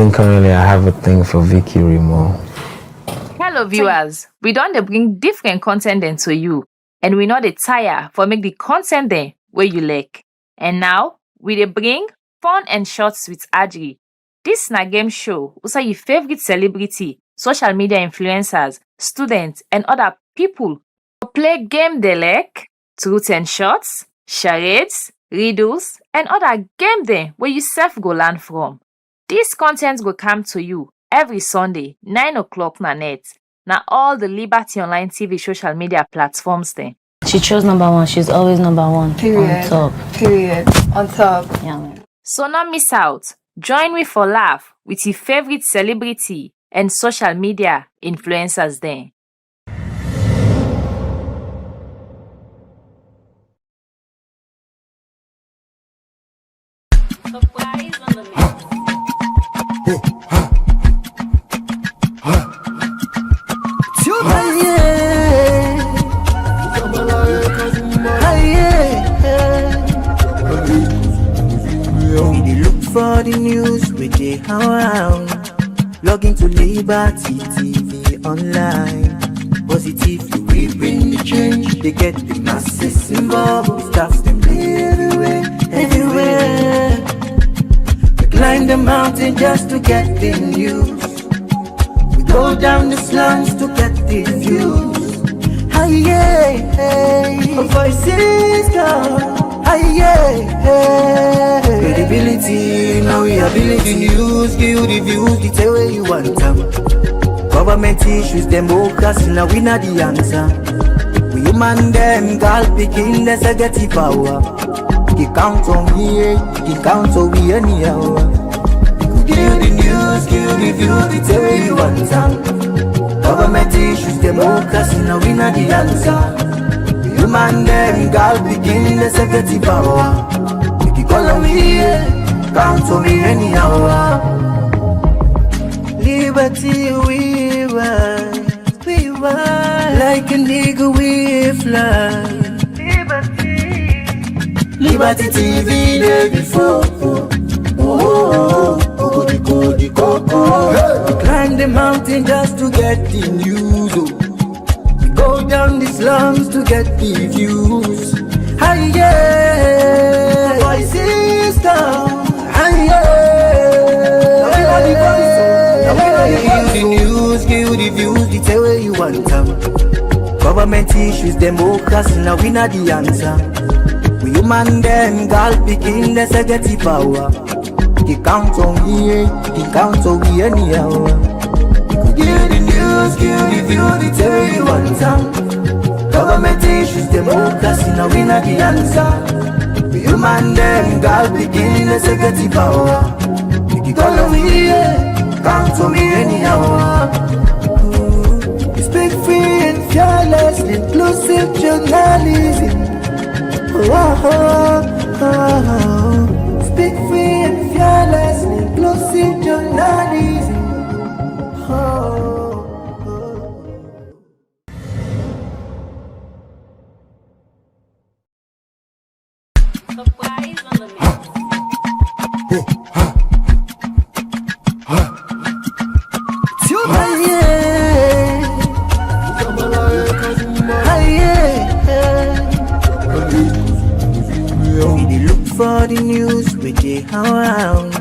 think currently I have a thing for Vicky Remo. Hello viewers, we don dey bring different content dem to you and we no dey tire for make the content dem wey you like. And now, we dey bring fun and shorts with Adri. This na game show wey say your favorite celebrity, social media influencers, students and other people go play game dey like truth and shorts, charades, riddles and other game dem wey you sef go learn from. This content go come to you every Sunday, 9 o'clock na net. Now all the Liberty Online TV social media platforms then. She chose number one. She's always number one. Period. On top. Period. On top. Yeah, man. So not miss out. Join me for laugh with your favorite celebrity and social media influencers then. Surprise on the mix. For the news we dey around, log into Liberty TV online. Positively we bring the change. They get the masses involved. Staffs them everywhere, everywhere. We climb the mountain just to get the news. We go down the slums to get the views. Hi yeah, hey, voices come. Credibility, now we ability news, give the views, the tell where you want them. Government issues, democracy, now we not the answer. We human them, girl picking, there's a get the power. He count on me, he count on we anyhow. Give the news, give the views, the tell where you want them. Government issues, democracy, now we not the answer. Human them, girl begin the security power. If you call on me, count on me anyhow. Liberty we ride, like a nigga we fly. Liberty TV day before. Climb the mountain just to get the news. Go down the slums to get the views. Hi yeah, voices down. Hi yeah, give the news, give the views, the tell where you want them. Government issues, democracy, now we not the answer. We human them, girl picking, there's a get the power. He count on me, he count on we anyhow. Give the news, give the views, the tell where you want them. Government issues, democracy, now we not the answer. We human them, God begin, let's get the power. If you call on me, count to me anyhow. Speak free and fearless, inclusive journalism. Speak free and fearless, inclusive journalism. Surprise on the mix. We look for the news we dey around.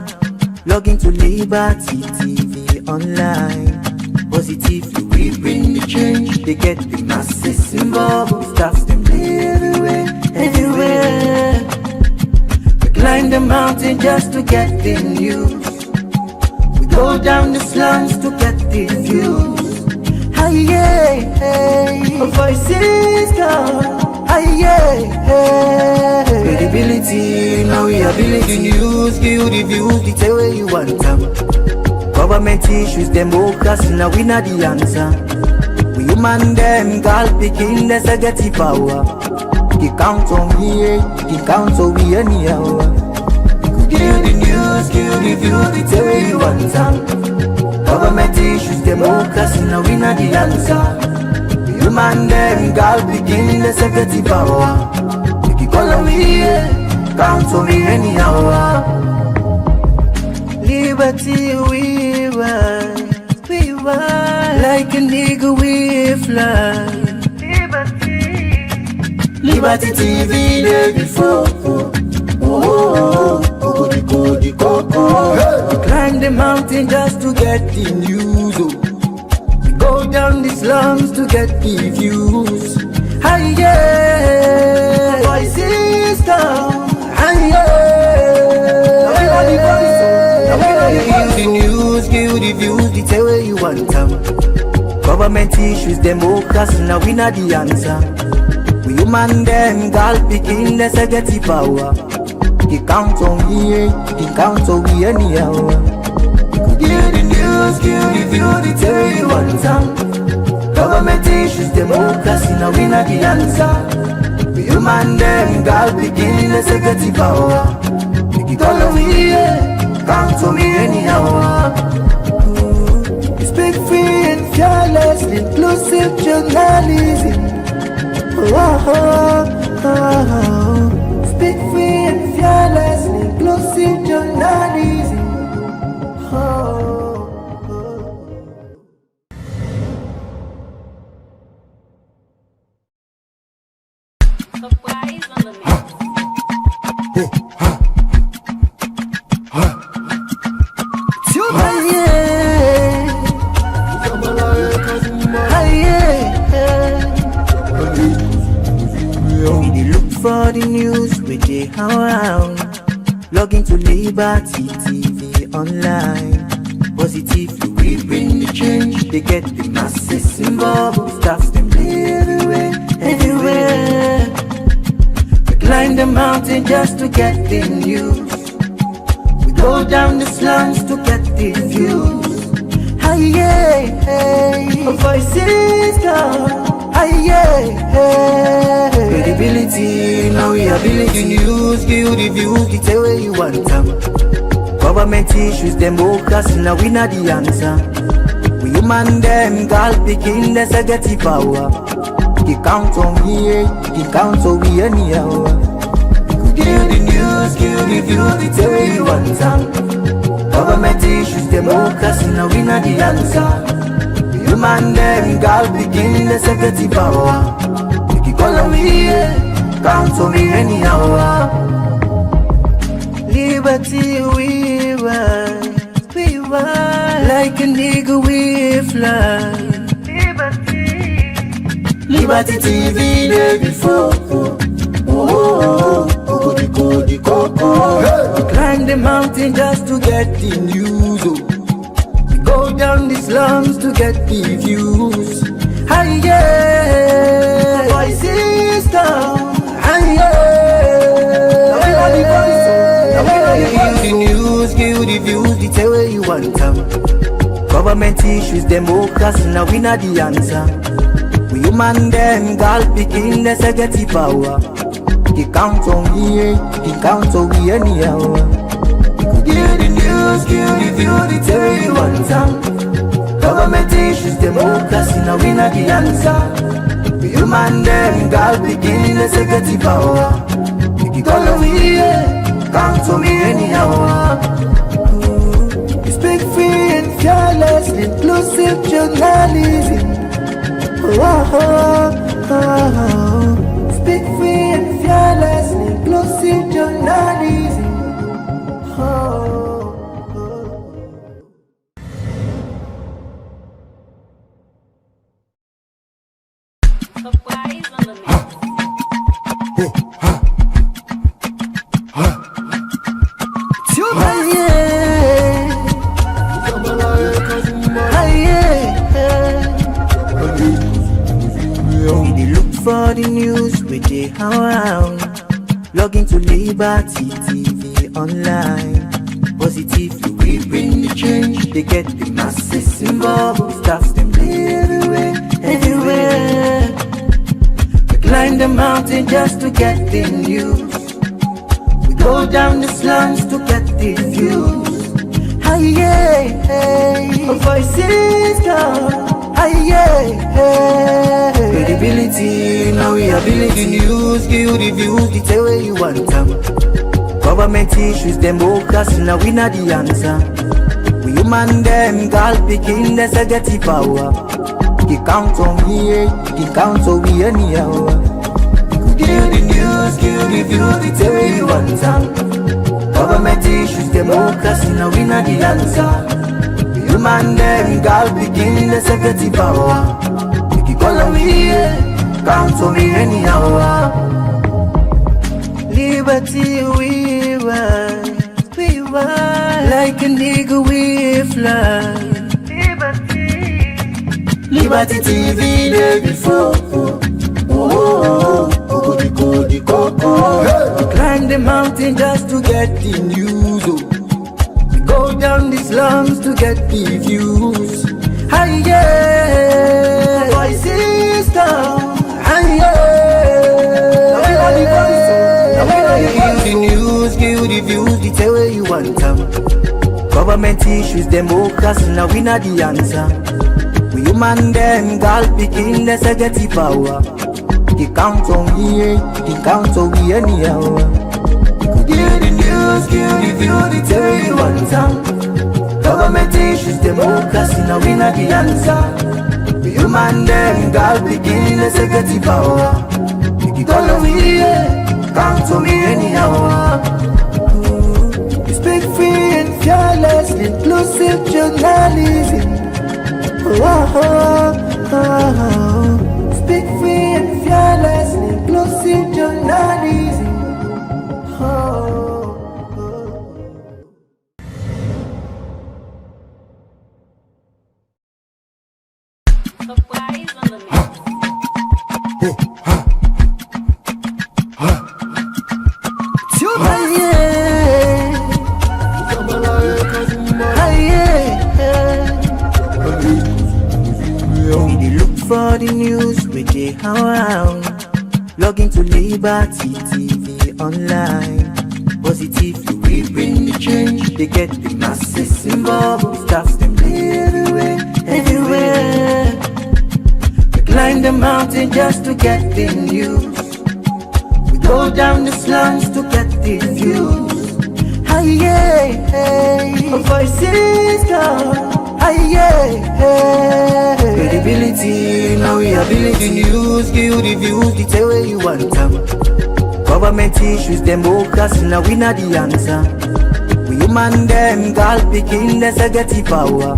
Log into Liberty TV online. Positively we bring the change. They get the masses involved. Staffs them everywhere, everywhere. We climb the mountain just to get the news. We go down the slums to get the views. Hi yeah, hey, voices come. Hi yeah, credibility, now we ability news, give the views, the tell where you want them. Government issues, democracy, now we not the answer. We human them, girl picking, there's a get the power. He count on me, he count on we anyhow. Give the news, give the views, the tell where you want them. Government issues, democracy, now we not the answer. Human them, girl begin, let's get the power. If you call on me, count on me anyhow. Liberty we ride, like an eagle we fly. Liberty TV day before. We climb the mountain just to get the news. We go down the slums to get the views. Hi yeah, voices down. Hi yeah, give the news, give the views, the tell where you want them. Government issues, democracy, now we not the answer. We human them, girl picking, let's get the power. You count on me, you count on me anyhow. Give the news, give the views, the tell where you want them. Government issues, democracy, now we not the answer. We human them, girl picking, let's get the power. You count on me, count on me anyhow. Speak free and fearless, inclusive journalism. Speak free and fearless, inclusive journalism. Surprise on the mix. For the news we dey around, log into Liberty TV online. Positively we bring the change. They get the masses involved. Staffs them everywhere, everywhere. We climb the mountain just to get the news. We go down the slums to get the views. Hi yeah, hey, voices down. Credibility, now we ability. News, give the views, the tell where you want them. Government issues, democracy, now we not the answer. We human them, girl picking, let's get the power. You count on me, you count on me anyhow. Give the news, give the views, the tell where you want them. Government issues, democracy, now we not the answer. Human them, girl picking, let's get the power. You call on me, count on me anyhow. Liberty we ride, like an eagle we fly. Liberty TV day before. Climb the mountain just to get the news. Go down the slums to get the views. Hi yeah, voices down. Hi yeah, give the news, give the views, the tell where you want them. Government issues, democracy, now we not the answer. We human them, girl picking, let's get the power. You count on me, you count on me anyhow. Give the news, give the views, the tell where you want them. Government issues, democracy, now we not the answer. We human them, girl picking, let's get the power. You call on me, count on me anyhow. Speak free and fearless, inclusive journalism. Speak free and fearless, inclusive journalism. Surprise on the mix. For the news we dey around, log into Liberty TV online. Positively we bring the change. They get the masses involved. Staffs them everywhere, everywhere. We climb the mountain just to get the news. We go down the slums to get the views. Hi yeah, hey, voices down. Credibility, now we ability. News, give the views, the tell where you want them. Government issues, democracy, now we not the answer. We human them, girl picking, that's a get the power. You count on me, you count on me anyhow. Give the news, give the views, the tell you one time. Government issues, democracy, now we not the answer. We human them, girl picking, that's a get the power. You call on me, count on me anyhow. Liberty we want, like a nigga we fly. Liberty TV day before. We climb the mountain just to get the news. We go down the slums to get the views. Hi yeah, voices down. Hi yeah, give the news, give the views, the tell where you want them. Government issues, democracy, now we not the answer. We human them, girl picking, that's a get the power. You count on me, you count on me anyhow. Give the news, give the views, the tell where you want them. Government issues, democracy, now we not the answer. We human them, girl picking, that's a get the power. You call on me, count on me anyhow. You speak free and fearless, inclusive journalism. Speak free and fearless, inclusive journalism. Surprise on the mix. For the news we dey around, log into Liberty TV online. Positively we bring the change. They get the masses involved, staffs them everywhere. We climb the mountain just to get the news. We go down the slums to get the views. Hi yeah, voices gone. Credibility, now we ability. News, give the views, the tell where you want them. Government issues, democracy, now we not the answer. We human them, girl picking, that's a get the power.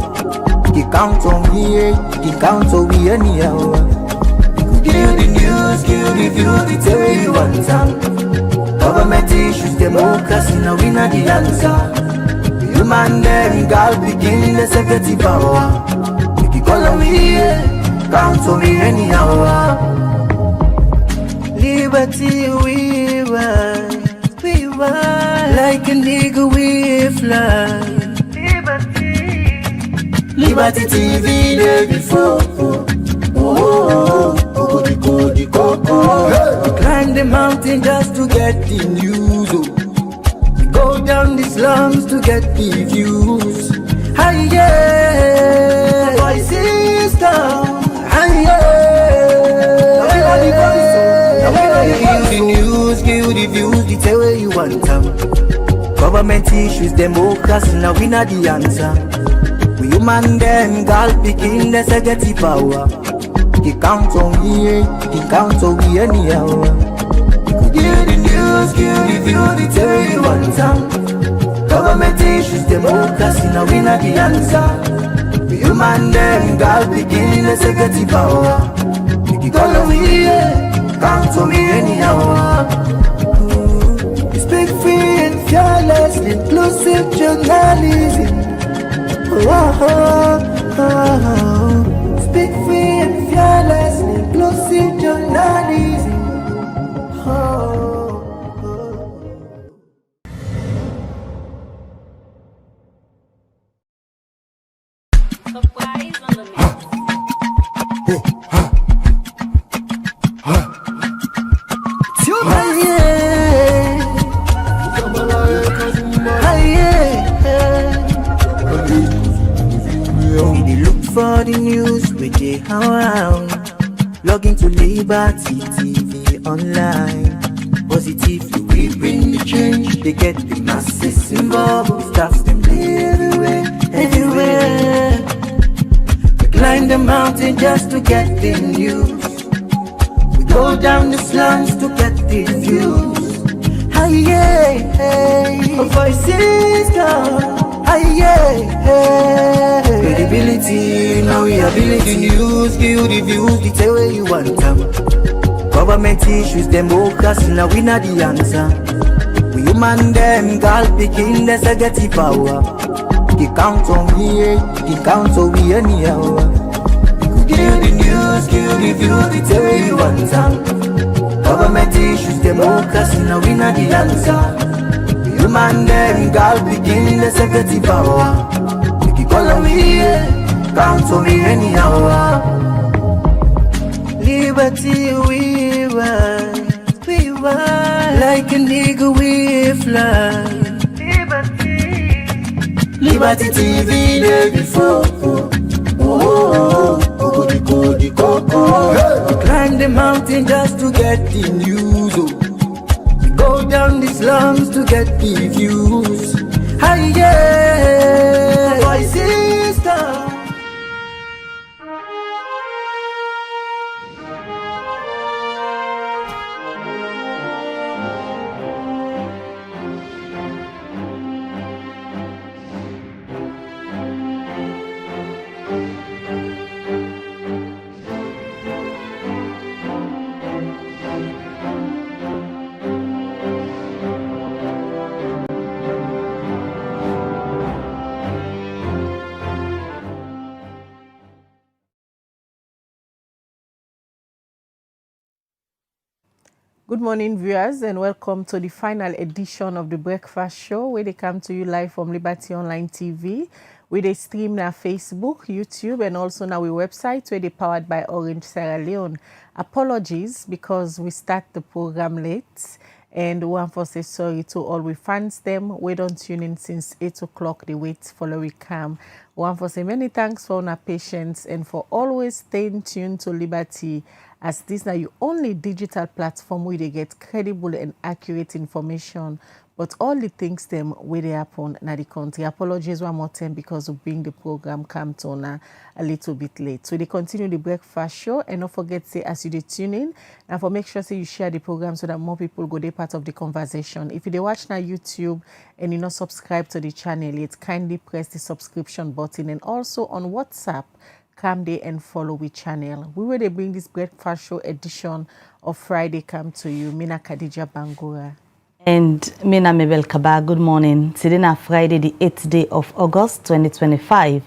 You count on me, you count on me anyhow. Give the news, give the views, the tell where you want them. Government issues, democracy, now we not the answer. Human them, girl begin the security power. If you call on me, count on me anyhow. Liberty we want, like a nigga we fly. Liberty TV day before. We climb the mountain just to get the news. Go down the slums to get the views. Hi yeah, voices down. Hi yeah, give the news, give the views, the tell where you want them. Government issues, democracy, now we not the answer. We human them, girl picking, that's a get the power. You count on me, you count on me anyhow. Give the news, give the views, the tell where you want them. Government issues, democracy, now we not the answer. We human them, girl picking, that's a get the power. You call on me, count on me anyhow. You speak free and fearless, inclusive journalism. Speak free and fearless, inclusive journalism. Surprise on the mix. For the news we dey around, log into Liberty TV online. Positively we bring the change. They get the masses involved, staffs them everywhere. mountain just to get the news. We go down the slums to get the views. Our voices gone. Credibility, now we ability. News, give the views, the tell where you want them. Government issues, democracy, now we not the answer. We human them, girl picking, there's a get the power. They count on me, they count on me anyhow. Give the news, give the views, the tell where you want them. Government issues, democracy, now we not the answer. Human them, girl picking, there's a get the power. They keep calling me, count on me anyhow. Liberty we ride, like a nigga we fly. Liberty TV day before. We climb the mountain just to get the news. We go down the slums to get the views. Voices down. Good morning, viewers, and welcome to the final edition of the Breakfast Show, where they come to you live from Liberty Online TV. We they stream na Facebook, YouTube, and also now our website, where they powered by Orange Sierra Leone. Apologies because we start the program late, and one for say sorry to all we fans them. We don't tune in since 8 o'clock. They wait for we come. One for say many thanks for our patience and for always staying tuned to Liberty, as this now your only digital platform where they get credible and accurate information, but all the things them where they happen na the country. Apologies one more time because of being the program come to a little bit late. So they continue the Breakfast Show, and don't forget say as you tune in, and for make sure say you share the program so that more people go there part of the conversation. If you watch na YouTube and you not subscribe to the channel yet, kindly press the subscription button, and also on WhatsApp, come there and follow we channel. We will bring this Breakfast Show edition of Friday come to you. Mina Khadija Bangura. And Mina Mabel Kaba, good morning. Today na Friday, the 8th day of August 2025.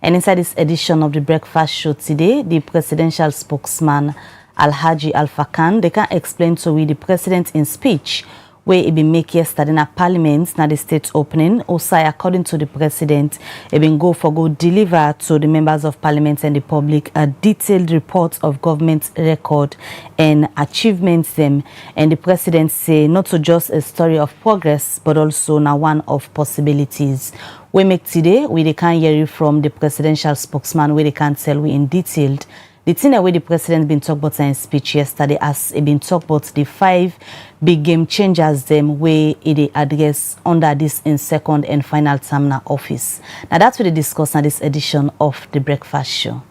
And inside this edition of the Breakfast Show today, the presidential spokesman Alhaji Alpha Khan, they can explain to we the president in speech where he been make yesterday na parliament na the state opening. Also, according to the president, he been go deliver to the members of parliament and the public a detailed report of government record and achievements them. And the president say not to just a story of progress, but also now one of possibilities. We make today, we can hear you from the presidential spokesman where they can tell we in detailed the thing that way the president been talk about in speech yesterday, as he been talk about the 5 big game changers them where they address under this in second and final term na office. Now that's what they discuss in this edition of the Breakfast Show.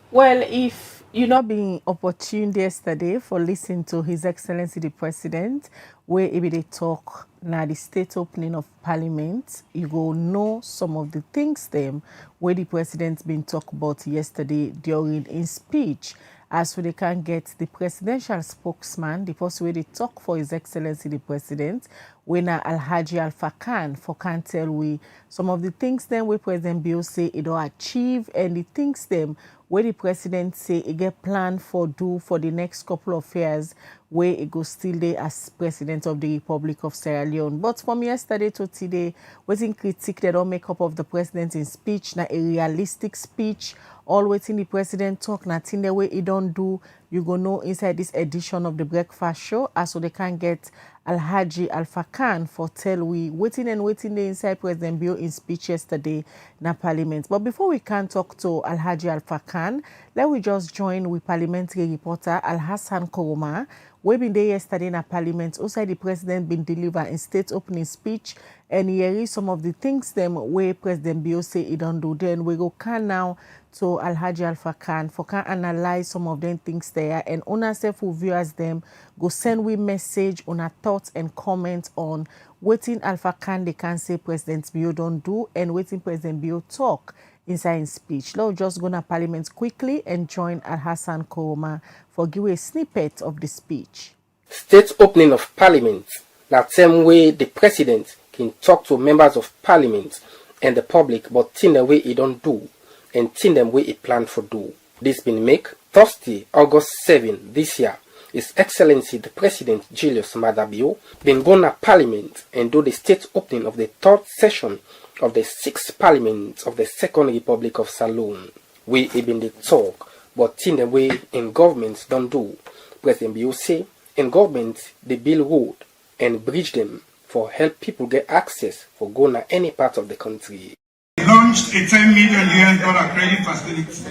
Well, if you not being opportune yesterday for listening to His Excellency the President, where he be they talk now the state opening of Parliament, you go know some of the things them where the President been talk about yesterday during his speech. As we they can get the presidential spokesman, the person where they talk for His Excellency the President, when Alhaji Alpha Khan for can tell we some of the things them where President Bio say it don't achieve, and the things them where the president say it get planned for do for the next couple of years, where it goes still there as president of the Republic of Sierra Leone. But from yesterday to today, waiting critique they don't make up of the president in speech, na a realistic speech, all waiting the president talk, nothing the way he don't do, you go know inside this edition of the Breakfast Show, as so they can get Alhaji Alpha Khan for tell we waiting the inside President Bio in speech yesterday na Parliament. But before we can talk to Alhaji Alpha Khan, let we just join with parliamentary reporter Alhassan Koroma. We been there yesterday na Parliament. Also, the president been deliver in state opening speech, and here is some of the things them where President Bio say he don't do. Then we go can now to Alhaji Alpha Khan for can analyze some of them things there, and on ourselves who viewers them go send we message on our thoughts and comments on waiting Alpha Khan they can say President Bio don't do and waiting President Bio talk inside his speech. Let's just go to Parliament quickly and join Al-Hassan Koroma for give a snippet of the speech. State opening of Parliament, that same way the President can talk to members of Parliament and the public about things the way he don't do and things the way he plan for do. This been make Thursday, August 7 this year. His Excellency the President Julius Maada Bio been gone to Parliament and do the state opening of the third session of the 6th Parliament of the Second Republic of Saloon. We been the talk, but things the way in governments don't do. President Bio say in government they build road and bridge them for help people get access for going to any part of the country. Launched a $10 million credit facility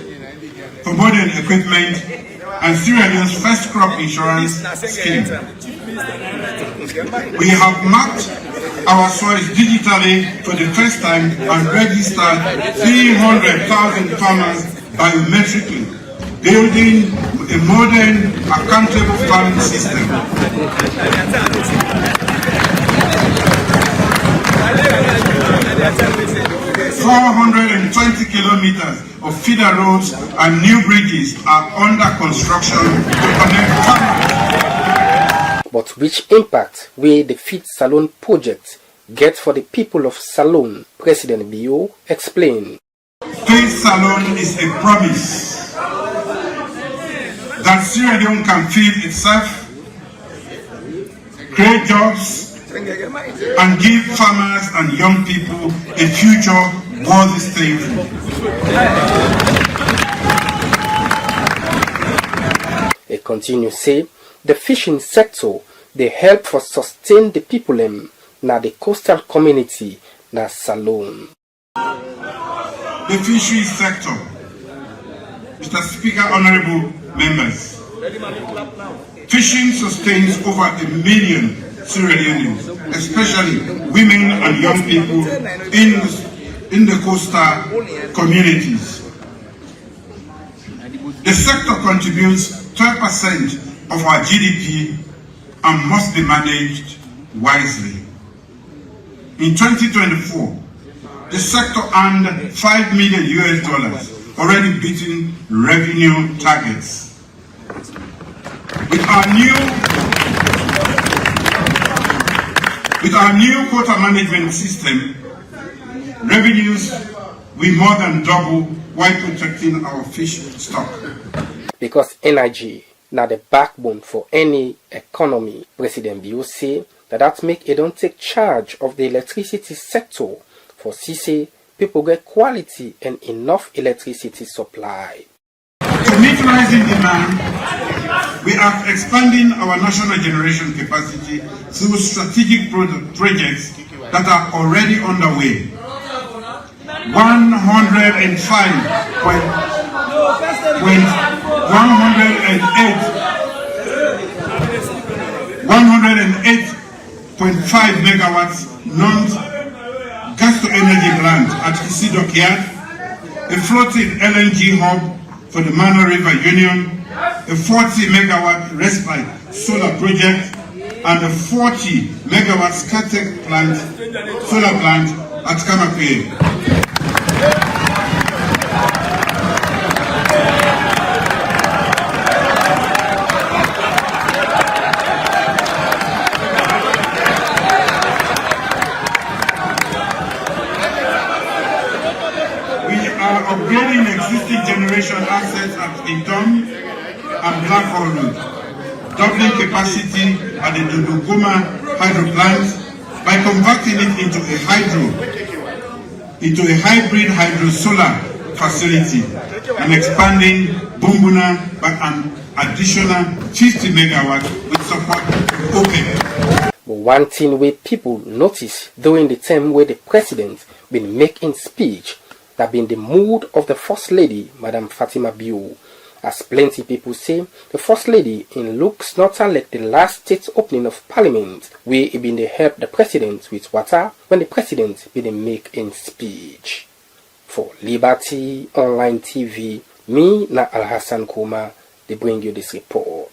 for modern equipment and Sierra Leone's first crop insurance scheme. We have mapped our soils digitally for the first time and registered 300,000 farmers biometrically, building a modern, accountable farming system. 420 kilometers of feeder roads and new bridges are under construction to connect farmers. But which impact will the Feed Saloon project get for the people of Saloon? President Bio explained. Feed Saloon is a promise that Sierra Leone can feed itself, create jobs, and give farmers and young people a future worth staying for. They continue say the fishing sector they help for sustain the people na the coastal community na Saloon. The fisheries sector, Mr. Speaker, honorable members, fishing sustains over 1 million Sierra Leoneans, especially women and young people in the coastal communities. The sector contributes 12% of our GDP and must be managed wisely. In 2024, the sector earned $5 million, already beating revenue targets. With our new quota management system, revenues will more than double while protecting our fish stock. Because energy now the backbone for any economy, President Bio say that make it don't take charge of the electricity sector for CC people get quality and enough electricity supply. To meet rising demand, we are expanding our national generation capacity through strategic projects that are already underway. 108.5 megawatts non-gas-to-energy plant at Kisi Dockyard, a floating LNG hub for the Mano River Union, a 40 megawatt respite solar project, and a 40 megawatt Scatec solar plant at Kamape. Upgrading existing generation assets at Intom and Blackhole Road, doubling capacity at the Dodogoma hydro plant by converting it into a hybrid hydro solar facility and expanding Bumbuna by an additional 50 megawatts with support from OPEC. But one thing where people notice during the time where the president been making speech that been the mood of the First Lady, Madam Fatima Bio. As plenty people say, the First Lady in looks not unlike the last state opening of Parliament, where he been to help the President with water when the President been make in speech. For Liberty Online TV, me na Alhassan Kuma, they bring you this report.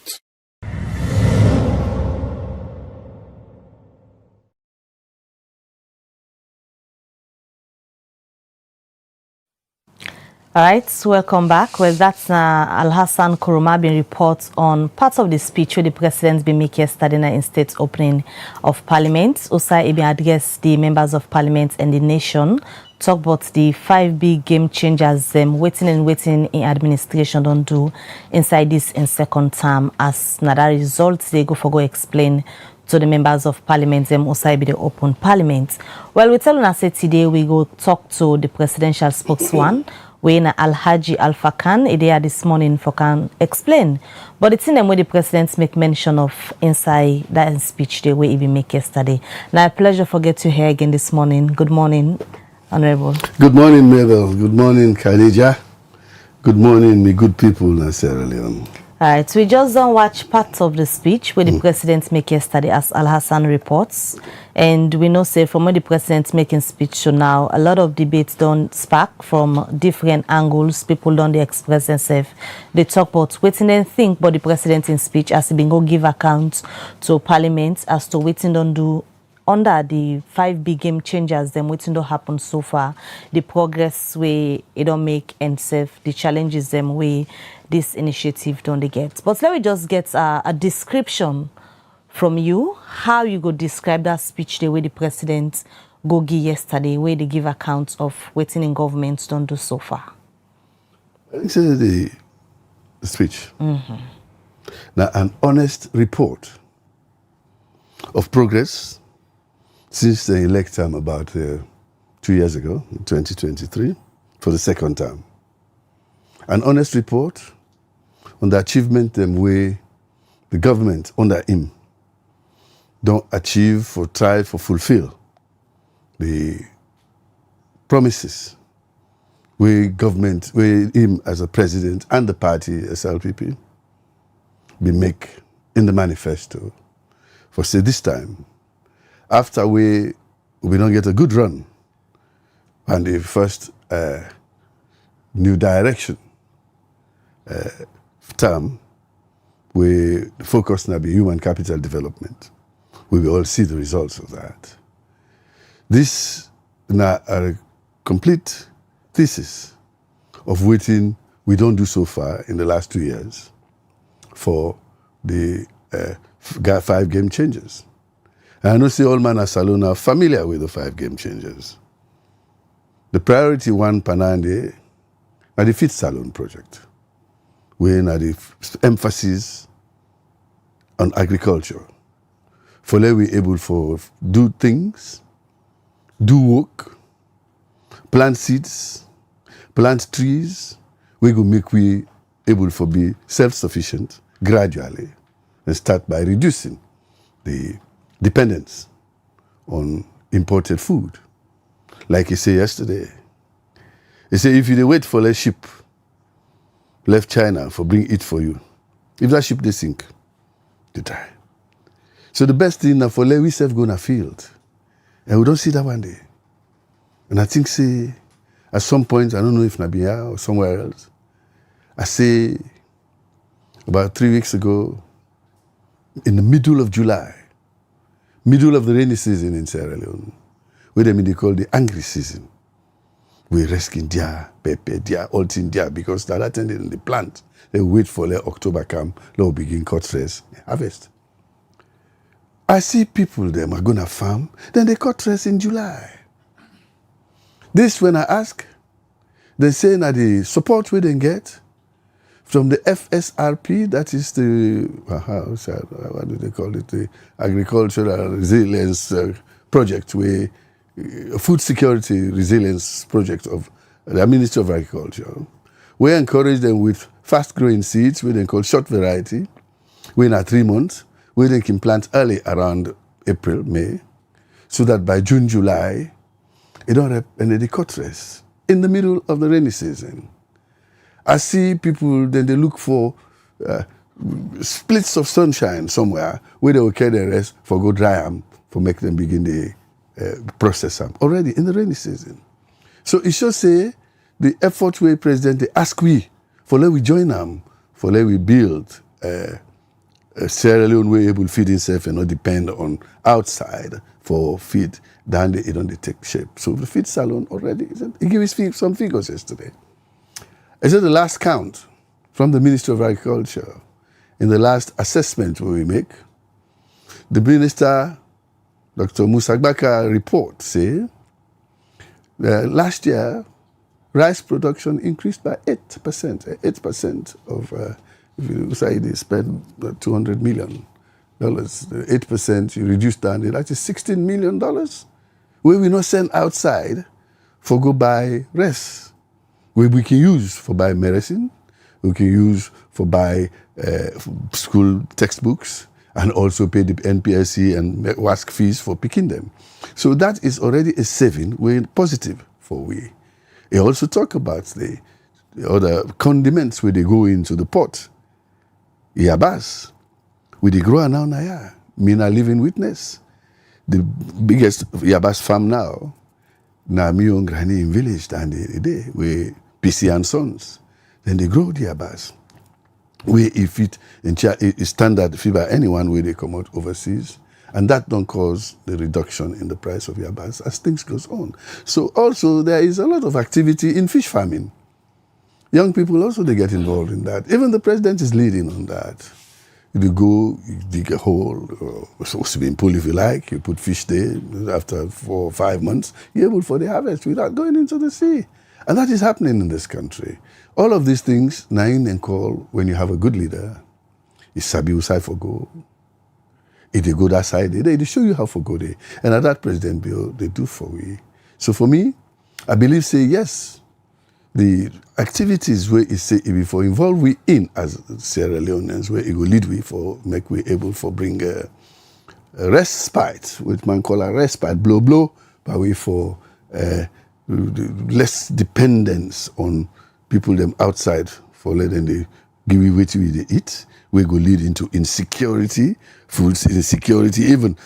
All right, welcome back. Well, that's Alhassan Kuruma been report on parts of the speech where the president been making yesterday in state opening of Parliament. Usai been address the members of Parliament and the nation, talk about the 5 big game changers waiting in administration don't do inside this in second term. As another result, they go explain to the members of Parliament Usai be the open Parliament. Well, we tell us today we go talk to the presidential spokesman. When Alhaji Alpha Khan there this morning for can explain. But it's in them where the president make mention of inside that speech the way he be make yesterday. Now a pleasure for get to hear again this morning. Good morning, Honorable. Good morning, Mabel. Good morning, Khadija. Good morning, me good people in Sierra Leone. All right, we just don't watch parts of the speech where the president make yesterday as Alhassan reports. And we know, say, from when the president making speech to now, a lot of debates don't spark from different angles. People don't express themselves. They talk about waiting and think about the president in speech as he been go give account to Parliament as to waiting don't do under the 5 big game changers, them waiting to happen so far, the progress way it don't make and self, the challenges them way this initiative don't they get. But let me just get a description from you, how you go describe that speech the way the president go give yesterday, where they give accounts of waiting in government don't do so far. I think the speech. Now, an honest report of progress since the elect term about 2 years ago, in 2023, for the second term. An honest report on the achievement them way the government under him don't achieve or try to fulfill the promises we government, we him as a president and the party SLPP we make in the manifesto for say this time after we don't get a good run and the first new direction term we focus on human capital development. We will all see the results of that. This now are a complete thesis of waiting we don't do so far in the last 2 years for the 5 game changers. And I know see all man Salone are familiar with the 5 game changers. The priority one Panande are the Fit Salon project, where are the emphasis on agriculture. For let we able for do things, do work, plant seeds, plant trees, we go make we able for be self-sufficient gradually and start by reducing the dependence on imported food. Like you say yesterday, you say if you wait for a ship left China for bring it for you, if that ship they sink, they die. So the best thing now for let we self go in a field, and we don't see that one day. And I think say at some point, I don't know if Nabia or somewhere else, I say about 3 weeks ago, in the middle of July, middle of the rainy season in Sierra Leone, where they call the angry season. We rescue dia, pepper, dia, all thing dia, because that attended in the plant. They wait for the October come, they'll begin cut stress, harvest. I see people them are gonna farm, then they cut stress in July. This when I ask, they say that the support we then get from the FSRP, that is the, what do they call it, the Agricultural Resilience Project, where food security resilience project of the Ministry of Agriculture. We encourage them with fast-growing seeds, we then call short variety, we in 3 months, we then can plant early around April, May, so that by June, July, it don't have any cut rest in the middle of the rainy season. I see people, then they look for splits of sunshine somewhere where they will carry the rest for go dry them, for make them begin the process them already in the rainy season. So it should say the effort where President they ask we, for let we join them, for let we build a Sierra Leone where able to feed himself and not depend on outside for feed, then it don't take shape. So the feed salon already, he gave us some figures yesterday. I said the last count from the Ministry of Agriculture, in the last assessment we make, the Minister, Dr. Musagbaka report say, last year, rice production increased by 8%. 8% of, if you say they spend $200 million, 8%, you reduce down, that is $16 million. Where we not send outside for go buy rice, where we can use for buy medicine, we can use for buy school textbooks, and also pay the NPSC and WASC fees for picking them. So that is already a saving, way positive for we. He also talk about the other condiments where they go into the pot. Yabas, with the grower now, Mina living witness. The biggest Yabas farm now, Mion Granny in village, and they where PC and Sons. Then they grow the Yabas. Where if it is standard fee by anyone where they come out overseas, and that don't cause the reduction in the price of yabas as things goes on. So also there is a lot of activity in fish farming. Young people also they get involved in that. Even the president is leading on that. You go, you dig a hole, or swimming pool if you like, you put fish there, after 4 or 5 months, you're able for the harvest without going into the sea. And that is happening in this country. All of these things, Nain and call, when you have a good leader, is Sabi Usai for go. If they go that side, they show you how for go there. And at that President Bio, they do for we. So for me, I believe, say, yes, the activities where it say before involve we in as Sierra Leoneans, where it will lead we for make we able for bring a respite, which man call a respite, blow, but we for less dependence on people them outside for letting they give you what we eat. We go lead into insecurity, food insecurity, even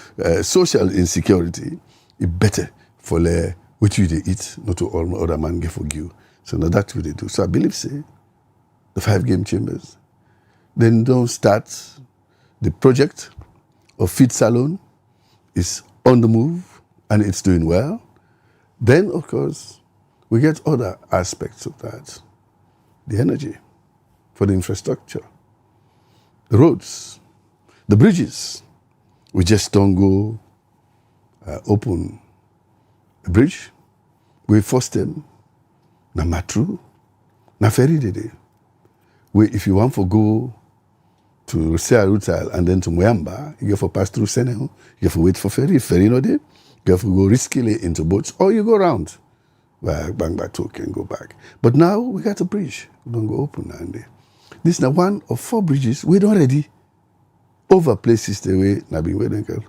social insecurity. It's better for what you they eat, not to all other man give for you. So now that's what they do. So I believe, say, the 5 game chambers, then don't start the project of feed salon is on the move and it's doing well. Then, of course, we get other aspects of that. The energy for the infrastructure, the roads, the bridges. We just don't go open a bridge. We force them, na matru, na ferry dede. If you want to go to Sierra Leone and then to Moyamba, you have to pass through Senegal, you have to wait for ferry. If ferry no there, you have to go riskily into boats, or you go around. Bang Batok and go back. But now we got a bridge. We don't go open and this is now one of 4 bridges. We're already over places the way Nabi Wedenkel.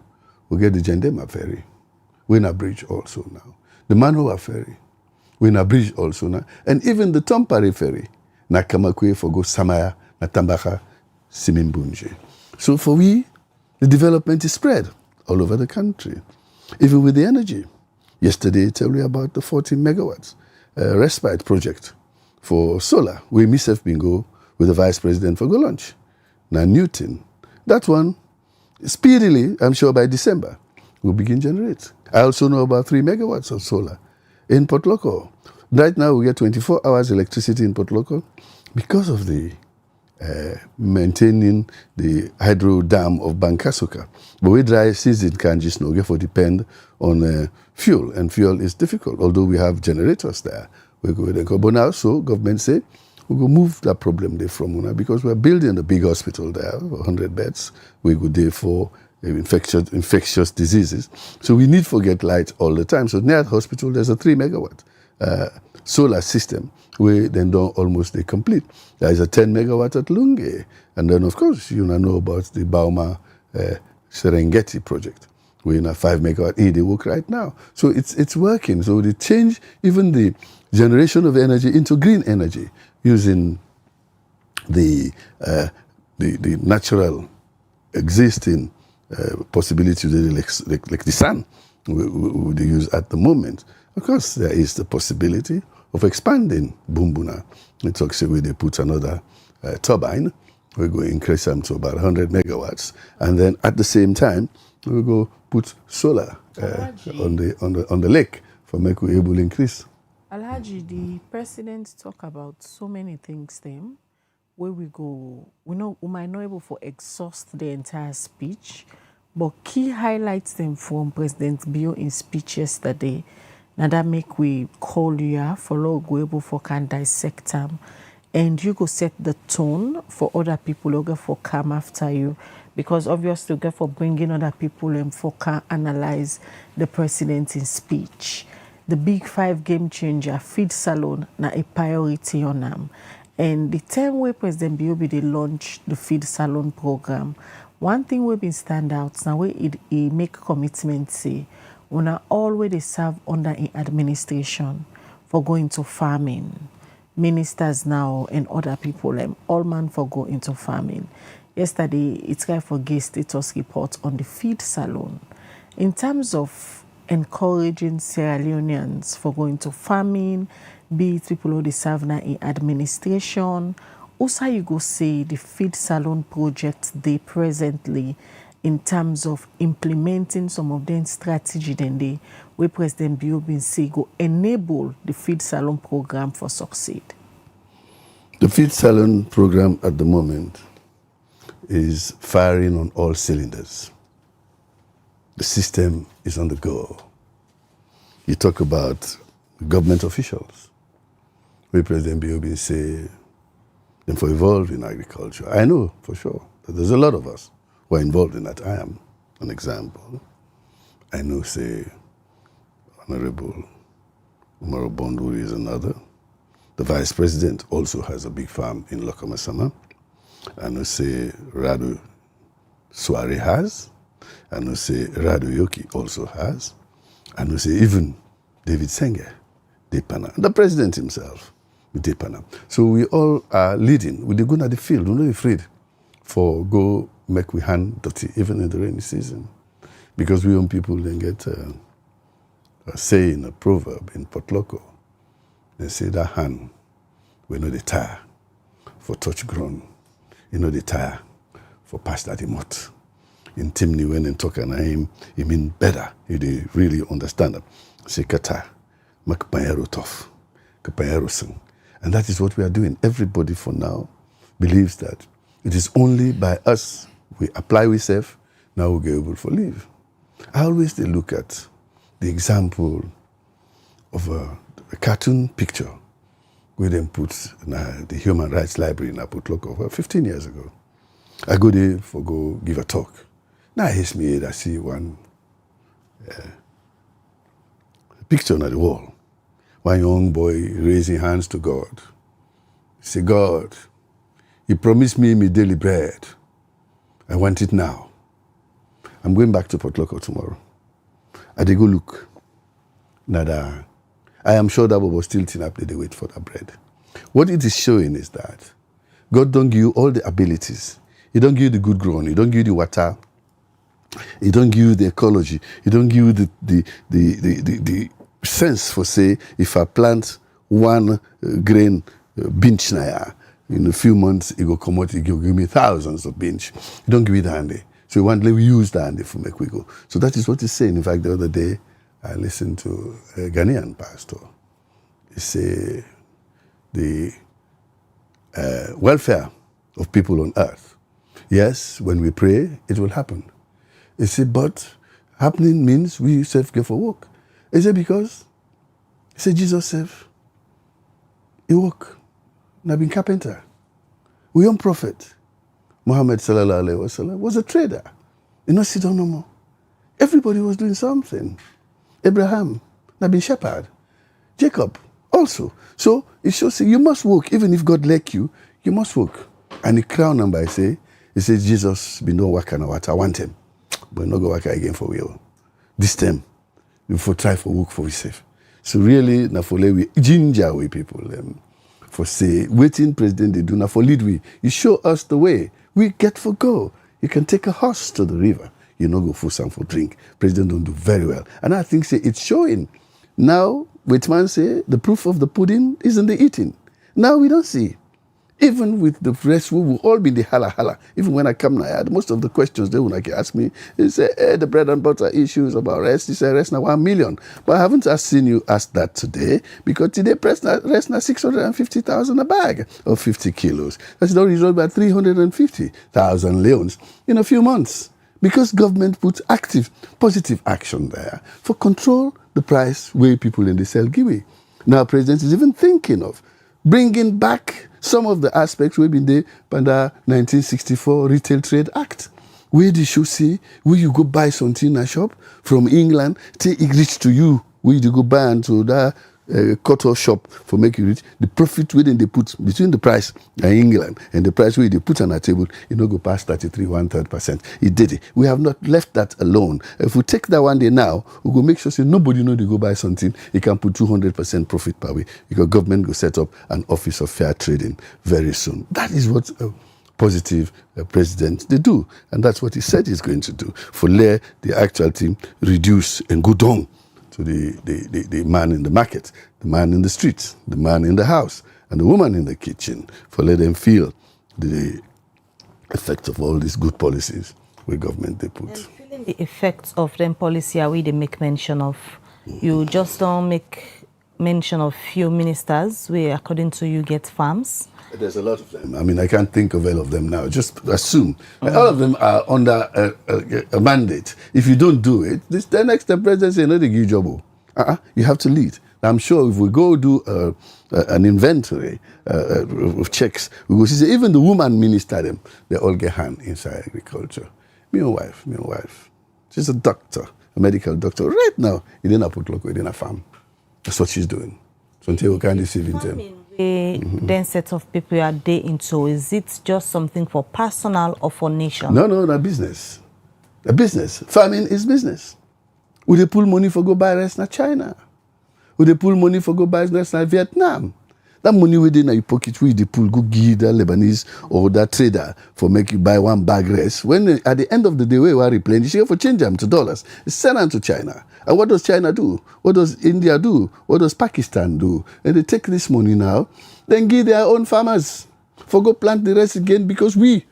We get the Jendema ferry. We're in a bridge also now. The Manoa ferry. We're in a bridge also now. And even the Tompare ferry. Na Kamakwe for go Samaya, na Tambaka, Simimbunje. So for we, the development is spread all over the country. Even with the energy. Yesterday, I tell you about the 40 megawatts respite project for solar. We myself been go with the vice president for go launch. Now Newton, that one, speedily, I'm sure by December, will begin generate. I also know about 3 megawatts of solar in Port Loko. Right now, we get 24 hours electricity in Port Loko because of the maintaining the hydro dam of Bankasuka. But we dry season can just no for depend on fuel, and fuel is difficult, although we have generators there. We go there. But now, so government say, we go move that problem there from Una because we're building a big hospital there, 100 beds. We go there for infectious diseases. So we need to get light all the time. So near the hospital, there's a 3 megawatt solar system where then don't almost they complete. There is a 10 megawatt at Lunge. And then, of course, you know about the Bauma Serengeti project. We're in a 5 megawatt they work right now. So it's working. So they change even the generation of energy into green energy using the natural existing possibility like the sun we use at the moment. Of course, there is the possibility of expanding Bumbuna. It talks away they put another turbine. We go increase them to about 100 megawatts, and then at the same time we go put solar on the lake for make we able increase. Alhaji, the president talk about so many things then where we go. We might not able to exhaust the entire speech, but key highlights them from President Bio in speech yesterday. Now that make we call you for go able for can dissect them, and you go set the tone for other people who go for come after you, because obviously you go for bringing other people and for can analyze the president in speech. The big 5 game changer, feed salon, na a priority on them. And the time where President Bio they launched the feed salon program, one thing we been stand out now where it make commitment say, when all where they serve under an administration for going to farming, ministers now and other people, all man for go into farming. Yesterday, it's kind for gay status report on the feed salon. In terms of encouraging Sierra Leoneans for going to farming, be it people who they serve now in administration. Also, you go say the feed salon project they presently in terms of implementing some of them strategy then they where President Bio been say go enable the feed salon program for succeed. The feed salon program at the moment is firing on all cylinders. The system is on the go. You talk about government officials. Where President Bio been say them for involved in agriculture. I know for sure that there's a lot of us who are involved in that. I am an example. I know, say, Honorable Umaru Bonduri is another. The Vice President also has a big farm in Lokomasama. I know, say, Radu Suare has. I know, say, Radu Yoki also has. I know, say, even David Senge, Depana, the President himself, Depana. So we all are leading. We go to the field. We're not afraid for go make we hand dirty, even in the rainy season. Because we young people then get a saying, a proverb in Potloko. They say that hand, we know the tire for touch ground. You know the tire for pass that mot. In Timni, when in talking to him, he mean better. He really understand them. Say kata, makapayero tough, kapayero sing. And that is what we are doing. Everybody for now believes that it is only by us we apply we save, now we get able to live. I always look at the example of a cartoon picture where they put the Human Rights Library in Apotloko 15 years ago. I go there for go give a talk. Now I hit me I see one picture on the wall. One young boy raising hands to God. He said, God, you promised me my daily bread. I want it now. I'm going back to Potloko tomorrow. I did go look. Nada. I am sure that we will still tin up they wait for that bread. What it is showing is that God don't give you all the abilities. He don't give you the good ground. He don't give you the water. He don't give you the ecology. He don't give you the sense for say, if I plant one grain bench now, in a few months, it will come out, it will give me thousands of bench. He don't give you the handy. So we want to use the handy for make we go. So that is what he's saying. In fact, the other day, I listened to a Ghanaian pastor. He said, the welfare of people on earth. Yes, when we pray, it will happen. He said, but happening means we self go for work. He said, because, he said, Jesus self, he work. And I've been carpenter. We young prophet, Muhammad sallallahu alaihi wasallam, was a trader. You know, sit down no more. Everybody was doing something. Abraham, I've been shepherd. Jacob, also. So it shows you must work. Even if God like you, you must work. And the crown number, he says, Jesus been doing work and what I want him. But not go work again for we. This time, we for try for work for yourself. So really, na for we ginger we people. For say, waiting president they do now for lead we. You show us the way. We get for go. You can take a horse to the river. You know go for some for drink. President don't do very well. And I think say it's showing. Now which man say, the proof of the pudding is in the eating. Now we don't see. Even with the rest, we will all be the hala. Even when I come now, I had most of the questions they would ask me, they say, hey, the bread and butter issues about rest. They say, rest now 1 million. But I haven't seen you ask that today, because today rest now 650,000 a bag of 50 kilos. That's the result by 350,000 leones in a few months. Because government puts active, positive action there for control the price where people in the sell give. Now, President is even thinking of bringing back some of the aspects we've been there under 1964 Retail Trade Act. Where the show say, where you go buy something in a shop from England, till it reach to you, where you go buy into that cut-off shop for make you rich, the profit within they put between the price in England and the price where they put on a table, you know, go past 33, 1/3%. It did it. We have not left that alone. If we take that one day now, we go make sure say nobody know they go buy something, it can put 200% profit per week, because government will set up an office of fair trading very soon. That is what positive president they do, and that's what he said he's going to do. For let the actual team reduce and go down to the man in the market, the man in the streets, the man in the house, and the woman in the kitchen, for let them feel the effects of all these good policies where government they put. And feeling the effects of them policy are we they make mention of. You just don't make mention of few ministers where, according to you, get farms. There's a lot of them. I mean, I can't think of all of them now. Just assume. All of them are under a mandate. If you don't do it, the next president say, no, they give you job. You have to lead. I'm sure if we go do an inventory of checks, we will see even the woman minister them, they all get hand inside agriculture. Me and wife. She's a doctor, a medical doctor. Right now, he didn't put local, he didn't farm. That's what she's doing. So until we can deceive in them. Then set of people you are there into, is it just something for personal or for nation? No, business. A business. Farming is business. Would they pull money for go buy rest na China? Would they pull money for go buy rest na Vietnam? That money within your pocket, where they pull go give the Lebanese or that trader for make you buy one bag rest. When at the end of the day, we are replenishing, you have to change them to dollars. Send them to China. And what does China do? What does India do? What does Pakistan do? And they take this money now, then give their own farmers for go plant the rest again, because we,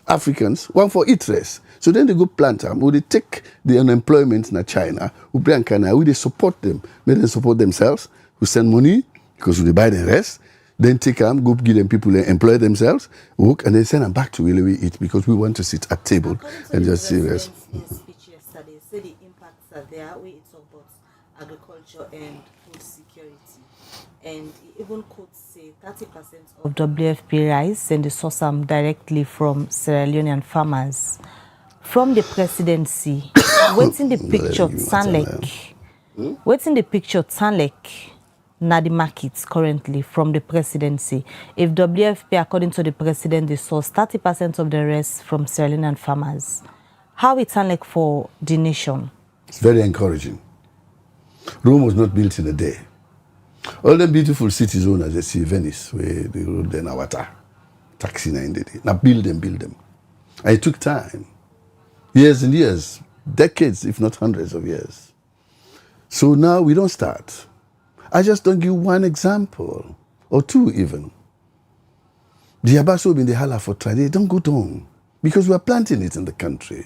Africans, want for eat rest. So then they go plant them, or they take the unemployment in China, who bring China, who they support them, make them support themselves, who send money, because they buy the rest, then take them, go give them people and employ themselves, work, and then send them back to where we eat, because we want to sit at table and just see rest. Speech yesterday said the impacts are there where it's about agriculture and food security. And he even could say 30% of WFP rice and the source directly from Sierra Leonean farmers. From the presidency, what's in the picture sound like? What's in the picture sound like? Now the markets currently from the presidency. If WFP, according to the president, they source 30% of the rest from Sierra Leonean farmers, how it sound like for the nation? It's very encouraging. Rome was not built in a day. All the beautiful cities own as they see Venice, where they rode the water, taxi in the day. Now build them. And it took time. Years and years, decades, if not hundreds of years. So now we don't start. I just don't give one example, or two even. The Abaso in the Hala for trade, don't go down, because we are planting it in the country.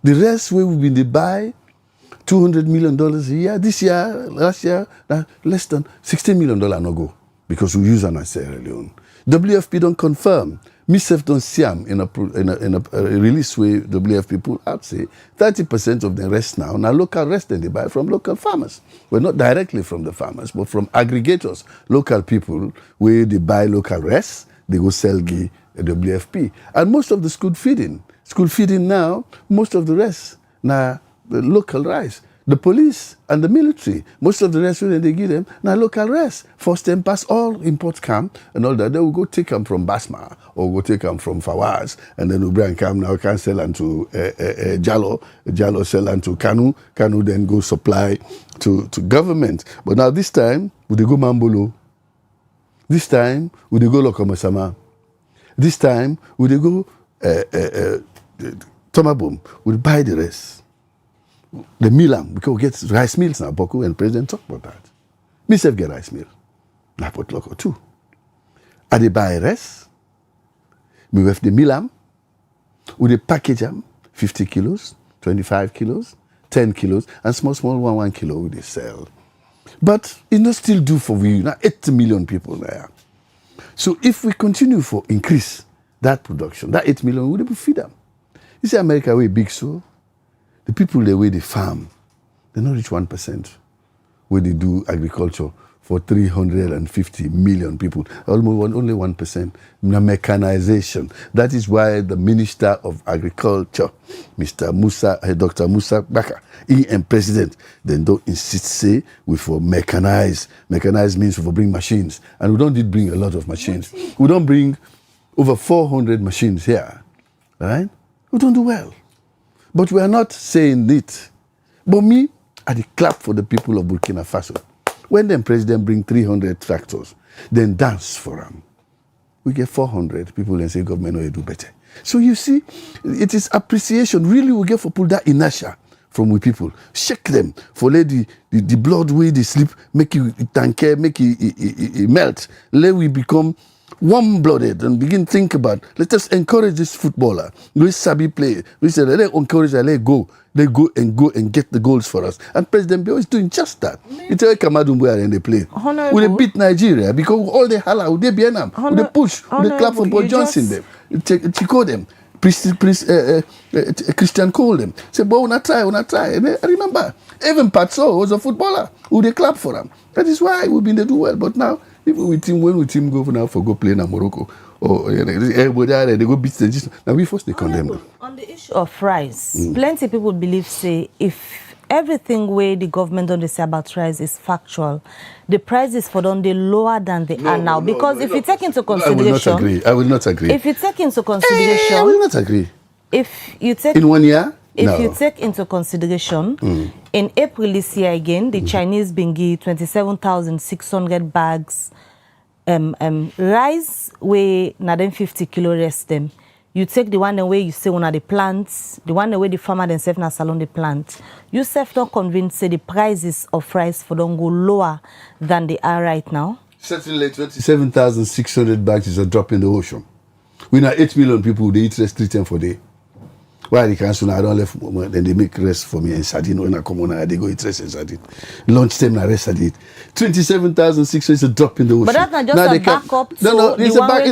The rest we will be in the buy, $200 million a year. This year, last year, less than $16 million no go, because we use an Sierra Leone. WFP don't confirm. Myself don't see them in a release where WFP pull out, say 30% of the rest now local rest that they buy from local farmers. Well, not directly from the farmers, but from aggregators, local people where they buy local rest, they go sell WFP. And most of the school feeding now, most of the rest now the local rice. The police and the military, most of the rest when they give them, now local rest. First them pass all import camp and all that. They will go take them from Basma or go take them from Fawaz, and then we bring camp now can sell them to Jalo sell them to Kanu then go supply to government. But now this time, we go Mambolo. This time, we go Lokomasama. This time, we go Tomabum. We buy the rest. The Milam, because we get rice mills now, Boku, and President talk about that. Myself get rice mill. I put local too. I dey buy rice. We have the mill am. We dey package am 50 kilos, 25 kilos, 10 kilos, and small 1 kilo we dey sell. But it not still do for we now 8 million people there. So if we continue for increase that production, that 8 million, we will feed them. You see America way big so, the people the way they farm, they not reach 1% where they do agriculture for 350 million people. Almost only 1%. Mechanization. That is why the Minister of Agriculture, Dr. Musa Baka, he and President, then don't insist say we for mechanize. Mechanize means we for bring machines. And we don't need bring a lot of machines. We don't bring over 400 machines here. Right? We don't do well. But we are not saying it. But me, I clap for the people of Burkina Faso. When the president bring 300 tractors, then dance for them. We get 400 people and say government will do better. So you see, it is appreciation. Really, we get for pull that inertia from we people. Shake them for let the blood way they sleep, make you tanker, make it melt. Let we become warm-blooded and begin to think about, let us encourage this footballer. We sabi play. We say, let encourage them, let go. They go and get the goals for us. And President Bio is doing just that. It's a Kamadumbu and they play. Honorable. We beat Nigeria because all the hala, they be them, they push, they clap for Boy Johnson them, Chico them, Christian Cole them. Say, boy, wanna try. And I remember, even Patso was a footballer who they clap for them. That is why we've been to do well. But now, when we team go for now for go play in Morocco, or everybody there, they go beat the now we force they condemn them. On the issue of rice, plenty people believe say if everything where the government don't say about rice is factual, the prices for them they lower than they are now. Because if you take into consideration, I will not agree. If you take into consideration, I will not agree. If you take in 1 year. If you take into consideration, in April this year again, the Chinese been give 27,600 bags rice weigh na them 50 kilo rest them. You take the one away you say one of the plants, the one away the farmer themselves na salon the plant. You self not convinced say the prices of rice for them go lower than they are right now? Certainly 27,600 bags is a drop in the ocean. We know 8 million people they eat rest 3 times for day. Why they cancel I don't left then they make rest for me and sardine when I come on they go eat rest and sardine. Lunch time I rest at it. 27,600 is a drop in the ocean. But that's not just now a backup to it's the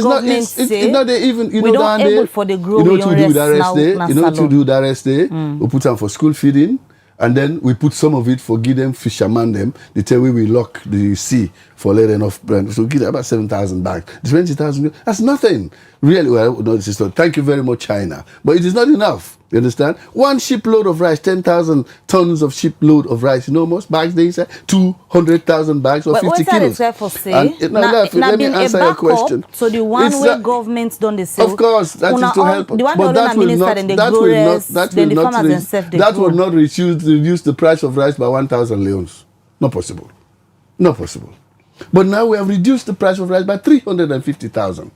one it's not they even we don't able for the grow you know to do that rest day. You know to do that rest day. We put them for school feeding. And then we put some of it for give them fisherman them. They tell we lock the sea for let enough brand. So give them about 7,000 bags. 20,000, that's nothing. Really, well, no, this is not. Thank you very much, China. But it is not enough. You understand? 1 shipload of rice, 10,000 tons of shipload of rice. You know most bags they say 200,000 bags or 50 kilos. Let me answer your question. So the one where governments don't they say, of course, that is to help. The one but that will not reduce the price of rice by 1,000 leons. Not possible. Not possible. But now we have reduced the price of rice by 350,000.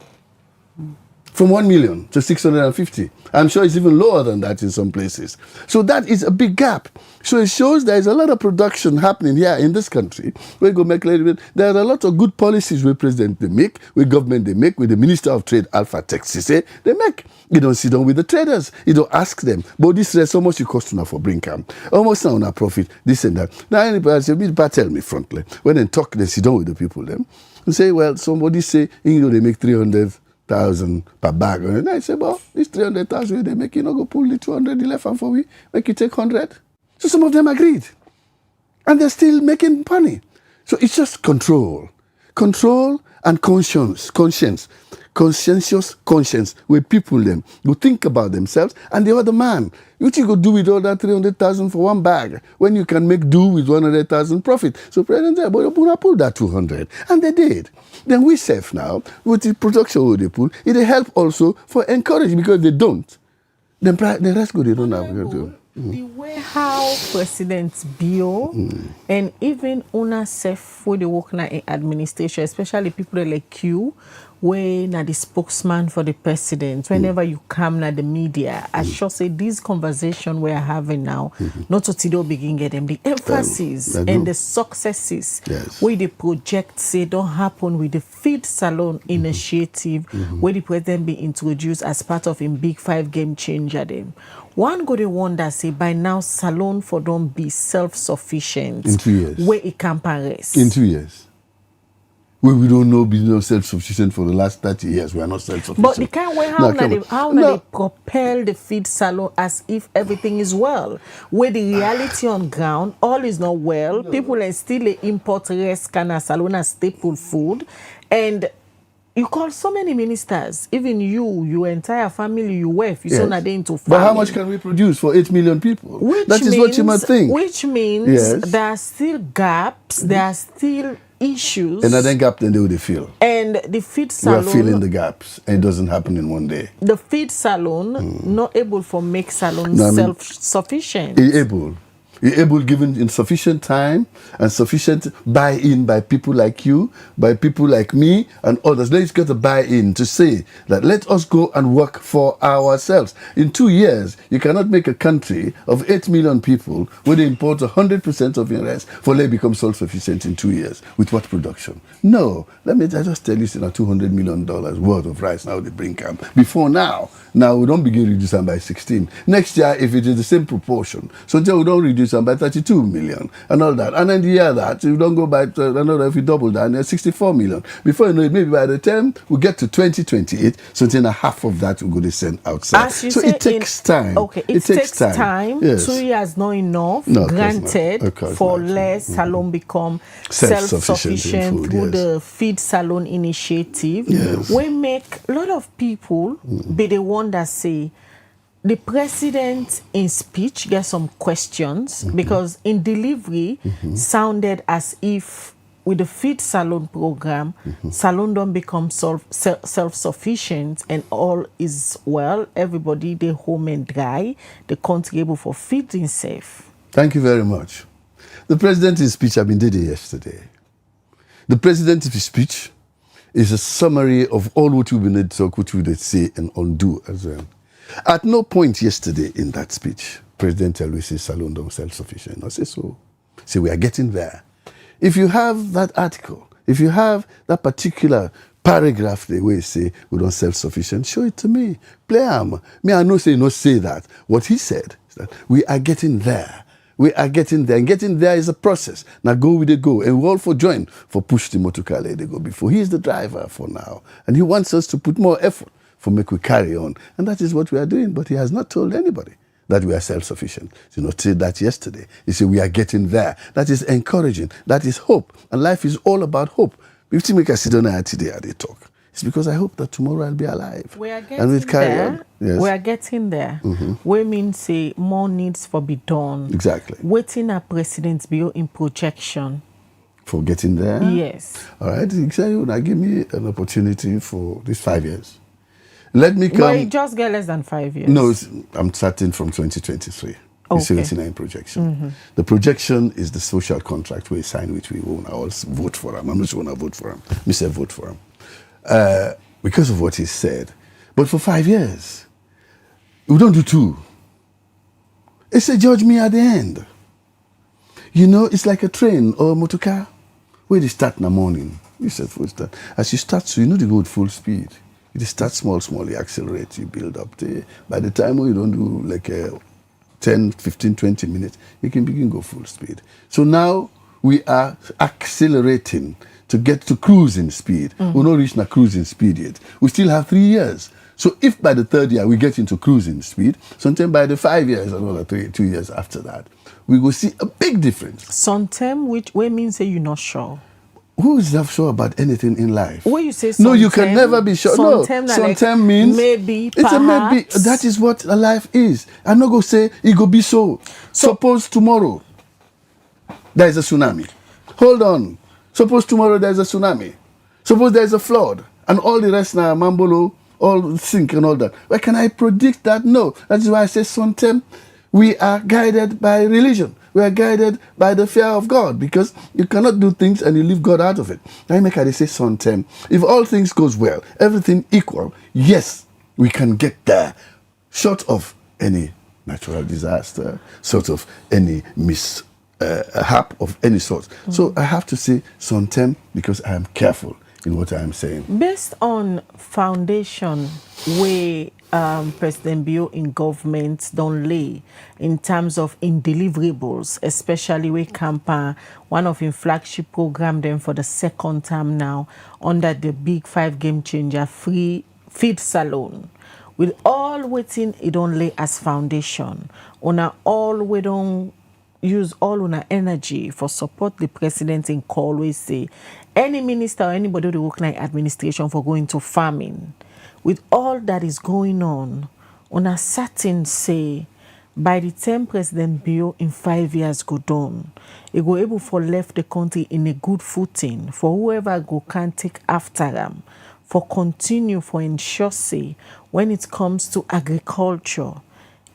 From 1 million to 650. I'm sure it's even lower than that in some places. So that is a big gap. So it shows there is a lot of production happening here in this country. We go make there are a lot of good policies where president they make, where government they make, with the Minister of Trade Alpha Khan they make. You don't sit down with the traders. You don't ask them. But this is so much it costs now for bring camp. Almost now on a profit, this and that. Now anybody say, tell me frontly. When they talk, they sit down with the people them and say, well, somebody say, they make 300,000 per bag. And I say, well, this 300,000 they make, go pull the 200 left and for we, make you take 100. So some of them agreed. And they're still making money. So it's just control. Control and conscientious conscience, where people them go think about themselves and the other man. What you go do with all that 300,000 for 1 bag when you can make do with 100,000 profit? So President said, but you pull that 200. And they did. Then we safe now, with the production they pull, it help also for encouragement because they don't. Then the rest go, they don't have to do. The way how President Bio and even owner self for the work in administration, especially people like you, when the spokesman for the president, whenever you come na the media, I sure say this conversation we're having now, not to today begin get them the emphasis and the successes where the project say don't happen with the Feed Salon initiative where the president be introduced as part of a big 5 game changer them. One go the one that say by now salon for don't be self-sufficient in 2 years. Where it can pass. In 2 years. We don't know be no self-sufficient for the last 30 years. We are not self-sufficient. But the kind way how they propel the Feed Salon as if everything is well. Where the reality on ground, all is not well. People are still import rice can salon as staple food. And you call so many ministers, even you, your entire family, your wife, you saw they into farming. But how much can we produce for 8 million people? That is what you might think. Which means there are still gaps, there are still issues. And then gap, then they will feel. And the Feed Salon, we are filling the gaps, and it doesn't happen in one day. The Feed Salon not able for make salons self-sufficient. You're able given in sufficient time and sufficient buy-in by people like you, by people like me and others. Let's get a buy-in to say that let us go and work for ourselves. In 2 years, you cannot make a country of 8 million people where they import 100% of your rice for they become self-sufficient in 2 years. With what production? No. I just tell you, it's $200 million worth of rice now they bring camp. Before now we don't begin reduce them by 16. Next year, if it is the same proportion, so we don't reduce them by 32 million and all that. And then the year that, you don't go by another, if you double that, there's 64 million. Before you know it, maybe by the time we get to 2028, so then a half of that will go to send outside. So it takes time. Okay, it takes time. Yes. 2 years not enough, granted, for less salon become self-sufficient through the Feed Salon initiative. Yes. We make a lot of people be the one that say, the president in speech get some questions because in delivery sounded as if with the Feed Salon program, salon don't become self-sufficient and all is well. Everybody they home and dry, they contribute for feeding safe. Thank you very much. The president's speech I've been did it yesterday. The president's speech is a summary of all what we've been talk, what we did say and undo as well. At no point yesterday in that speech, President always says salon don't self-sufficient. I say so. See, we are getting there. If you have that article, if you have that particular paragraph, the way you say we don't self-sufficient, show it to me. Play am. Me, I know say not say that. What he said is that we are getting there. We are getting there. And getting there is a process. Now go with the go. And we all for join for push the motorcar they go before. He is the driver for now. And he wants us to put more effort for make we carry on. And that is what we are doing. But he has not told anybody that we are self-sufficient. You know, said that yesterday. He said we are getting there. That is encouraging. That is hope. And life is all about hope. If you make a sit down today and they talk, it's because I hope that tomorrow I'll be alive. We are getting there. Yes. We are getting there. We mean say more needs for be done. Exactly. Waiting a President Bio in projection. For getting there? Yes. All right. You now give me an opportunity for these 5 years. Let me come. But it just get less than 5 years. No, I'm starting from 2023. The 79 projection. The projection is the social contract we sign, which we won't all vote for him. I'm not going to vote for him. Me say vote for him. Because of what he said. But for 5 years, we don't do 2. It's a judge me at the end. You know, it's like a train or a motor car. Where they start in the morning. You said full start. As you start, so you know they go at full speed. You start small, you accelerate, you build up. By the time you don't do like 10, 15, 20 minutes, you can begin go full speed. So now we are accelerating to get to cruising speed. We're not reaching a cruising speed yet. We still have 3 years. So if by the 3rd year we get into cruising speed, sometime by the 5 years, another 2 years after that, we will see a big difference. Sometime which way means say you're not sure. Who is not sure about anything in life? When you say no, you can never be sure. No, sometime means maybe, it's a maybe. That is what a life is. I'm not going to say it go be so. Suppose tomorrow there is a tsunami. Hold on. Suppose tomorrow there is a tsunami. Suppose there is a flood and all the rest now, Mambolo, all sink and all that. Where can I predict that? No. That is why I say sometimes we are guided by religion. We are guided by the fear of God, because you cannot do things and you leave God out of it. I make I say sometimes, if all things goes well, everything equal, yes, we can get there, short of any natural disaster, sort of any mishap of any sort. So I have to say sometimes, because I am careful in what I am saying. Based on foundation where President Bio in government don't lay in terms of in deliverables, especially with Campa, one of his flagship program them for the second time now under the big 5 game changer free feed salon. With all waiting it don't lay as foundation. Una all we don't use all on our energy for support the president in call. We say any minister or anybody who work like administration for going to farming. With all that is going on a certain say by the time President Bio in 5 years go down, he go able for left the country in a good footing for whoever go can take after them, for continue for ensure say when it comes to agriculture,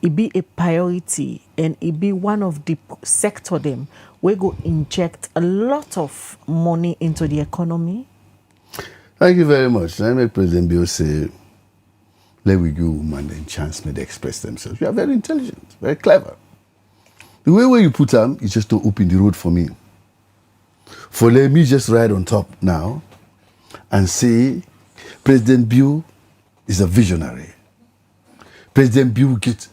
it be a priority and it be one of the sector them we go inject a lot of money into the economy. Thank you very much. I make President Bio say, let we give women the chance may they express themselves. You are very intelligent, very clever. The way where you put them, is just to open the road for me. For let me just ride on top now and say, President Bio is a visionary. President Bio get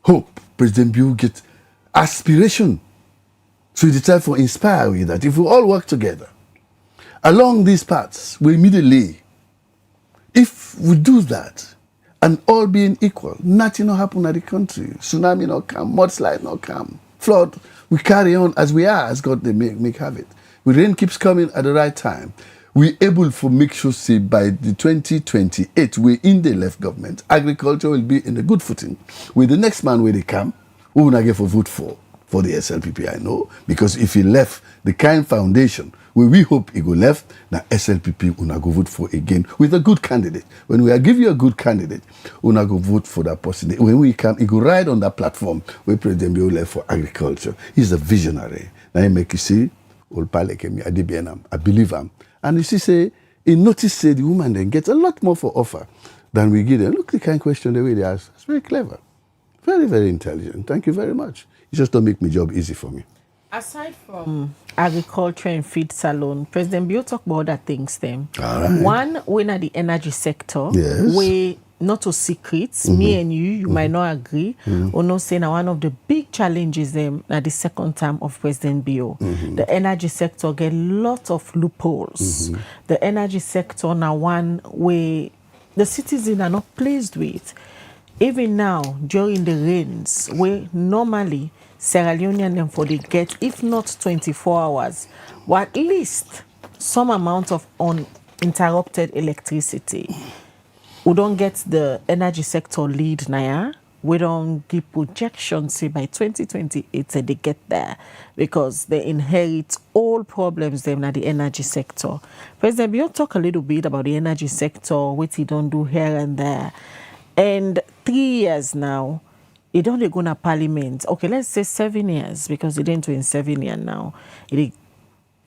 hope. President Bio get aspiration. So it's time for inspire with that. If we all work together along these paths, we immediately, if we do that, and all being equal, nothing will happen in the country. Tsunami not come, mudslide not come, flood. We carry on as we are, as God they make have it. The rain keeps coming at the right time. We able to make sure, say, by the 2028, we're in the left government. Agriculture will be in a good footing. With the next man where they come, who will not get for vote for the SLPP, I know. Because if he left the kind foundation, where we hope he go left, now SLPP will not go vote for again with a good candidate. When we are give you a good candidate, we'll not go vote for that person. When we come, he go ride on that platform where President Bio left for agriculture. He's a visionary. Now he make you see, I believe him. And you see, say, he noticed, say, the woman then gets a lot more for offer than we give them. Look the kind of question the way they ask. It's very clever. Very, very intelligent. Thank you very much. You just don't make my job easy for me. Aside from agriculture and feed salon, President Bio talk about other things then. Right. One, when at the energy sector, Yes. where not to secrets, me and you might not agree, or not say now one of the big challenges them at the second term of President Bio. The energy sector get lot of loopholes. The energy sector now one where the citizens are not pleased with. Even now, during the rains, where normally Sierra Leonean them for they get, if not 24 hours, or at least some amount of uninterrupted electricity. We don't get the energy sector lead now. We don't give projections, say by 2028 they get there, because they inherit all problems them in the energy sector. President Bio talk a little bit about the energy sector, what he don't do here and there. And 3 years now, it don't go to parliament. Okay, let's say 7 years, because it didn't in 7 years now. It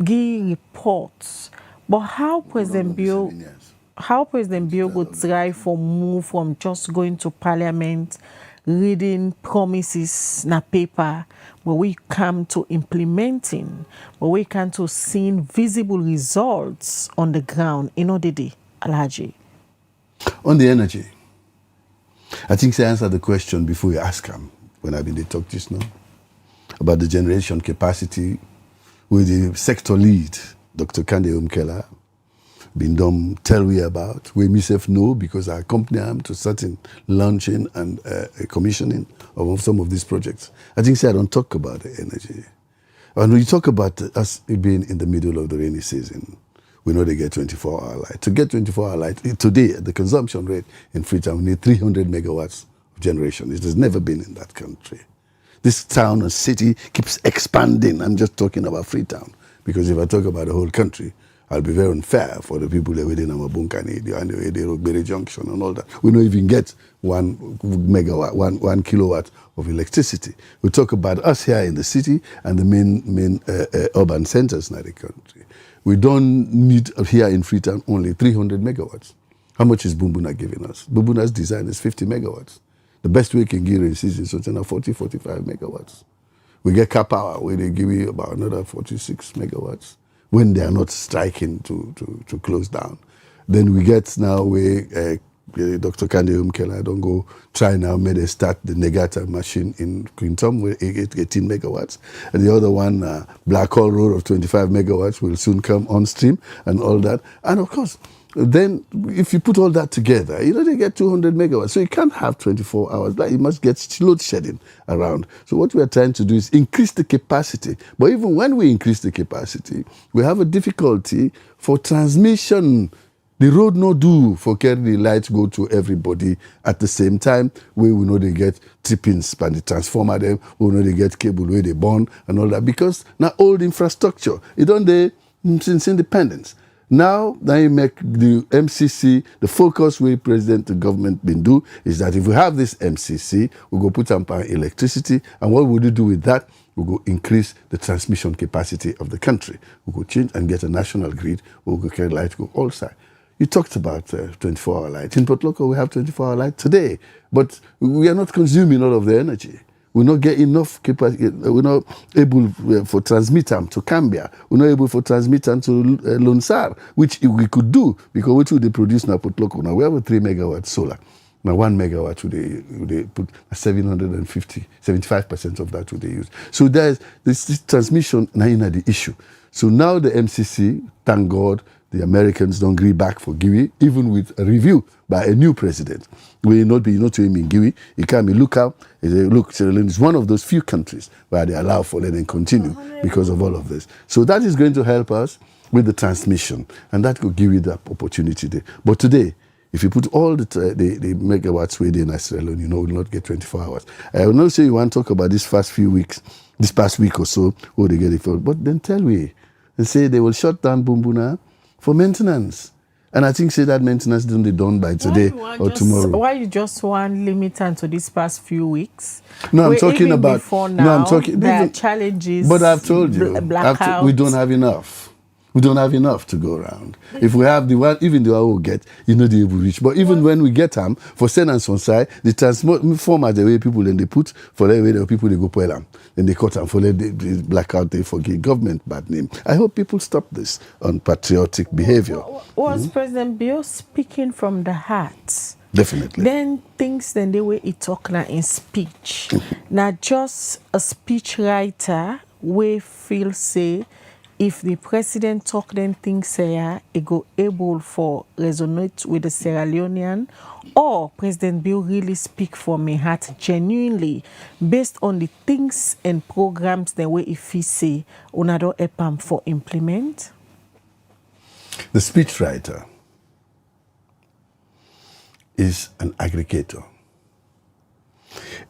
give reports. But how President Bio would try for move from just going to parliament, reading promises na paper, but we come to implementing, but we come to seeing visible results on the ground in order to Alhaji. On the energy, I think I answered the question before you ask him, when I've been to talk just now, about the generation capacity with the sector lead, Dr. Kande Umkela, been done tell we about. We myself know, because I accompany him to certain launching and commissioning of some of these projects. I think I don't talk about the energy. And when you talk about us being in the middle of the rainy season, we know they get 24-hour light. To get 24-hour light, today, the consumption rate in Freetown, we need 300 megawatts of generation. It has never been in that country. This town and city keeps expanding. I'm just talking about Freetown, because if I talk about the whole country, I'll be very unfair for the people that within Amabunkani and the Rogberi Junction and all that. We don't even get 1 megawatt, 1 kilowatt of electricity. We talk about us here in the city and the main urban centers in the country. We don't need here in Freetown only 300 megawatts. How much is Bumbuna giving us? Bumbuna's design is 50 megawatts. The best we can give is something like 40, 45 megawatts. We get Kapawa where they give you about another 46 megawatts when they are not striking to close down. Then we get now where Dr. Kande Umkela don't go try now, may they start the Negata machine in Quintom with 18 megawatts. And the other one, Black Hole Road of 25 megawatts will soon come on stream and all that. And of course, then if you put all that together, they get 200 megawatts. So you can't have 24 hours. Like, you must get load shedding around. So what we are trying to do is increase the capacity. But even when we increase the capacity, we have a difficulty for transmission. The road no do for carry the lights go to everybody at the same time. We will know they get trippings by the transformer them. We will know they get cable where they burn and all that. Because now old infrastructure, it don't they since independence. Now you make the MCC, the focus where President, the government been do is that if we have this MCC, we go put on electricity, and what would you do with that? We go increase the transmission capacity of the country. We go change and get a national grid, we go carry light go all side. You talked about 24-hour light. In Port Loko, we have 24-hour light today, but we are not consuming all of the energy. We not get enough capacity. We're not able for transmitter to Cambia. We're not able for transmitter to Lonsar, which we could do because what would they produce now Port Loko? Now we have a 3 megawatt solar. Now 1 megawatt would they put 750, 75% of that would they use. So there's this transmission now in the issue. So now the MCC, thank God, the Americans don't agree back for GIWI, even with a review by a new president. We not be not to him in GIWI. He can be look out. Look, Sierra Leone is one of those few countries where they allow for let them continue because of all of this. So that is going to help us with the transmission, and that could give you that opportunity there. But today, if you put all the megawatts where they in Sierra Leone, we'll not get 24 hours. I will not say you want to talk about this past week or so, where they get it for, but then tell me and say they will shut down Bumbuna for maintenance. And I think say that maintenance don't be done by today or tomorrow. Why you just want limit to these past few weeks? No, I'm talking about before now. There are challenges. But I've told you, we don't have enough. We don't have enough to go around. If we have the one, even the one we get, they will reach. But even when we get them, for send and side, the transformer the way people then they put for the way the people they go pull them. Then they cut them for the blackout, they forgive government bad name. I hope people stop this unpatriotic behavior. Was President Bio speaking from the heart? Definitely. Then things then the way he talk now in speech. Not just a speech writer we feel say if the president talk then things say it go able for resonate with the Sierra Leonean, or President Bio really speak from my heart genuinely based on the things and programs the way if he say unado EPAM for implement. The speechwriter is an aggregator.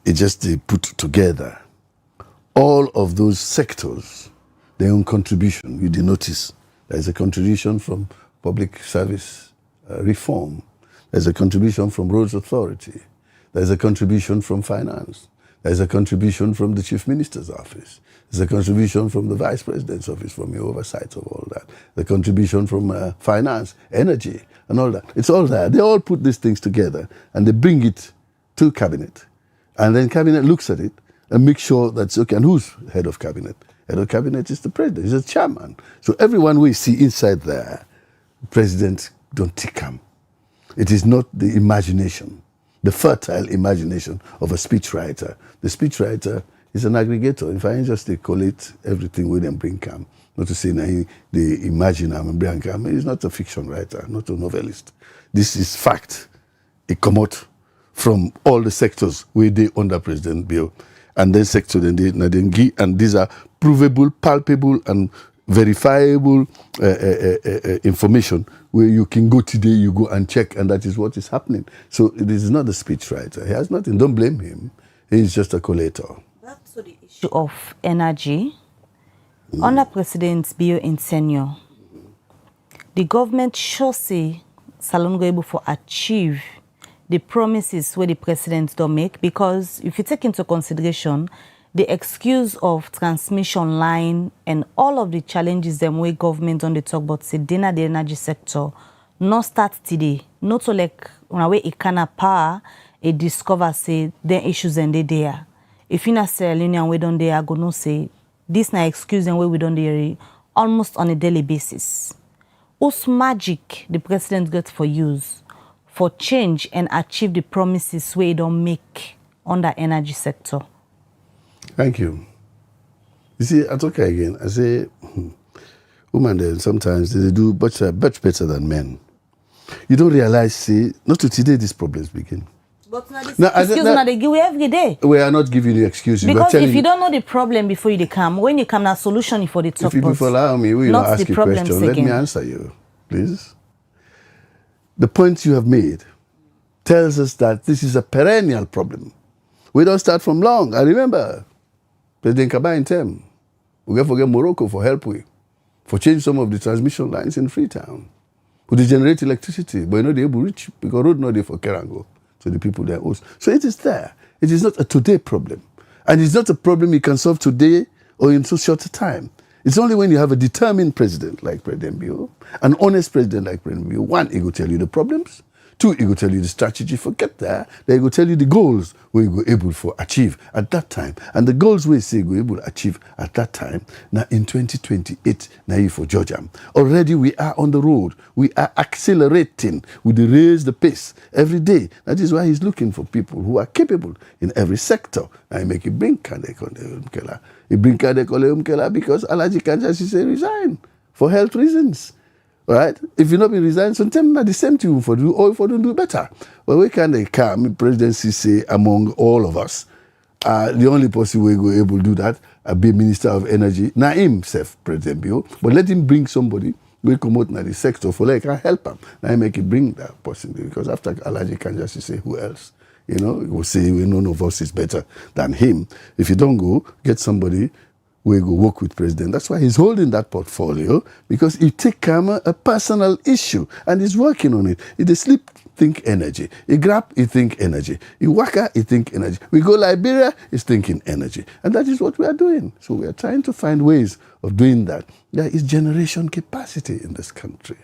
It just they put together all of those sectors, their own contribution. You did notice there is a contribution from public service reform. There's a contribution from roads authority. There's a contribution from finance. There's a contribution from the chief minister's office. There's a contribution from the vice president's office, from your oversight of all that. The contribution from finance, energy, and all that. It's all there. They all put these things together and they bring it to cabinet. And then cabinet looks at it and makes sure that's okay. And who's head of cabinet? Head of cabinet is the president. He's the chairman. So everyone we see inside there, president don't tick him. It is not the imagination, the fertile imagination of a speechwriter. The speechwriter is an aggregator. If I just collate everything with them bring come, not to say they imagine him and bring come. He's not a fiction writer, not a novelist. This is fact. It come out from all the sectors where they under President Bio, and then sector then they and these are provable, palpable, and verifiable information where you can go today, you go and check, and that is what is happening. So this is not a speechwriter. He has nothing. Don't blame him. He's just a collator. Back to the issue of energy. Under President Bio in senior, the government sure say Salon go able to achieve the promises where the president don't make, because if you take into consideration the excuse of transmission line and all of the challenges them way government on the talk about say dinner the energy sector not start today, not to like on a way it can power it discover say the issues and they there. If you not Sierra Leone and we don't there go no say this na excuse and way we don't there almost on a daily basis. Whose magic the president got for use for change and achieve the promises we don't make on the energy sector? Thank you. You see, I talk again. I say, women then sometimes they do much better than men. You don't realize, see, not to today these problems begin. But now this excuse they give you every day. We are not giving you excuses. Because if you don't know the problem before you come, when you come, a solution for the top. If you allow me, we will ask you a question. Let me answer you, please. The point you have made tells us that this is a perennial problem. We don't start from long. I remember President Kaba in term. We can forget Morocco for help for change some of the transmission lines in Freetown. We generate electricity, but they're able to reach because road not there for Kerango. To the people there also. So it is there. It is not a today problem. And it's not a problem you can solve today or in so short a time. It's only when you have a determined president like President Bio, an honest president like President Bio, one, he will tell you the problems. Two, he will tell you the strategy. Forget that. Then he will tell you the goals we go able to achieve at that time. And the goals we say we able to achieve at that time, now in 2028, now for Georgia. Already we are on the road. We are accelerating. We raise the pace every day. That is why he's looking for people who are capable in every sector. I make it bring Kadekole Umkela. He bring Kadekole Umkela because Alhaji Kanjasi say resign for health reasons. Right? If you not be resigned, sometimes not the same thing for do or if we don't do better. But we can they come presidency say among all of us. The only person we go able to do that, be Minister of Energy, not himself, President Bio, but let him bring somebody we come out in the sector for like can help him. Now make it bring that person because after Alhaji can just say who else? You know, he will say none of us is better than him. If you don't go, get somebody we go work with president. That's why he's holding that portfolio because he take a personal issue and he's working on it. He sleep, think energy. He grab, he think energy. He waka, he think energy. We go Liberia, he's thinking energy. And that is what we are doing. So we are trying to find ways of doing that. There is generation capacity in this country.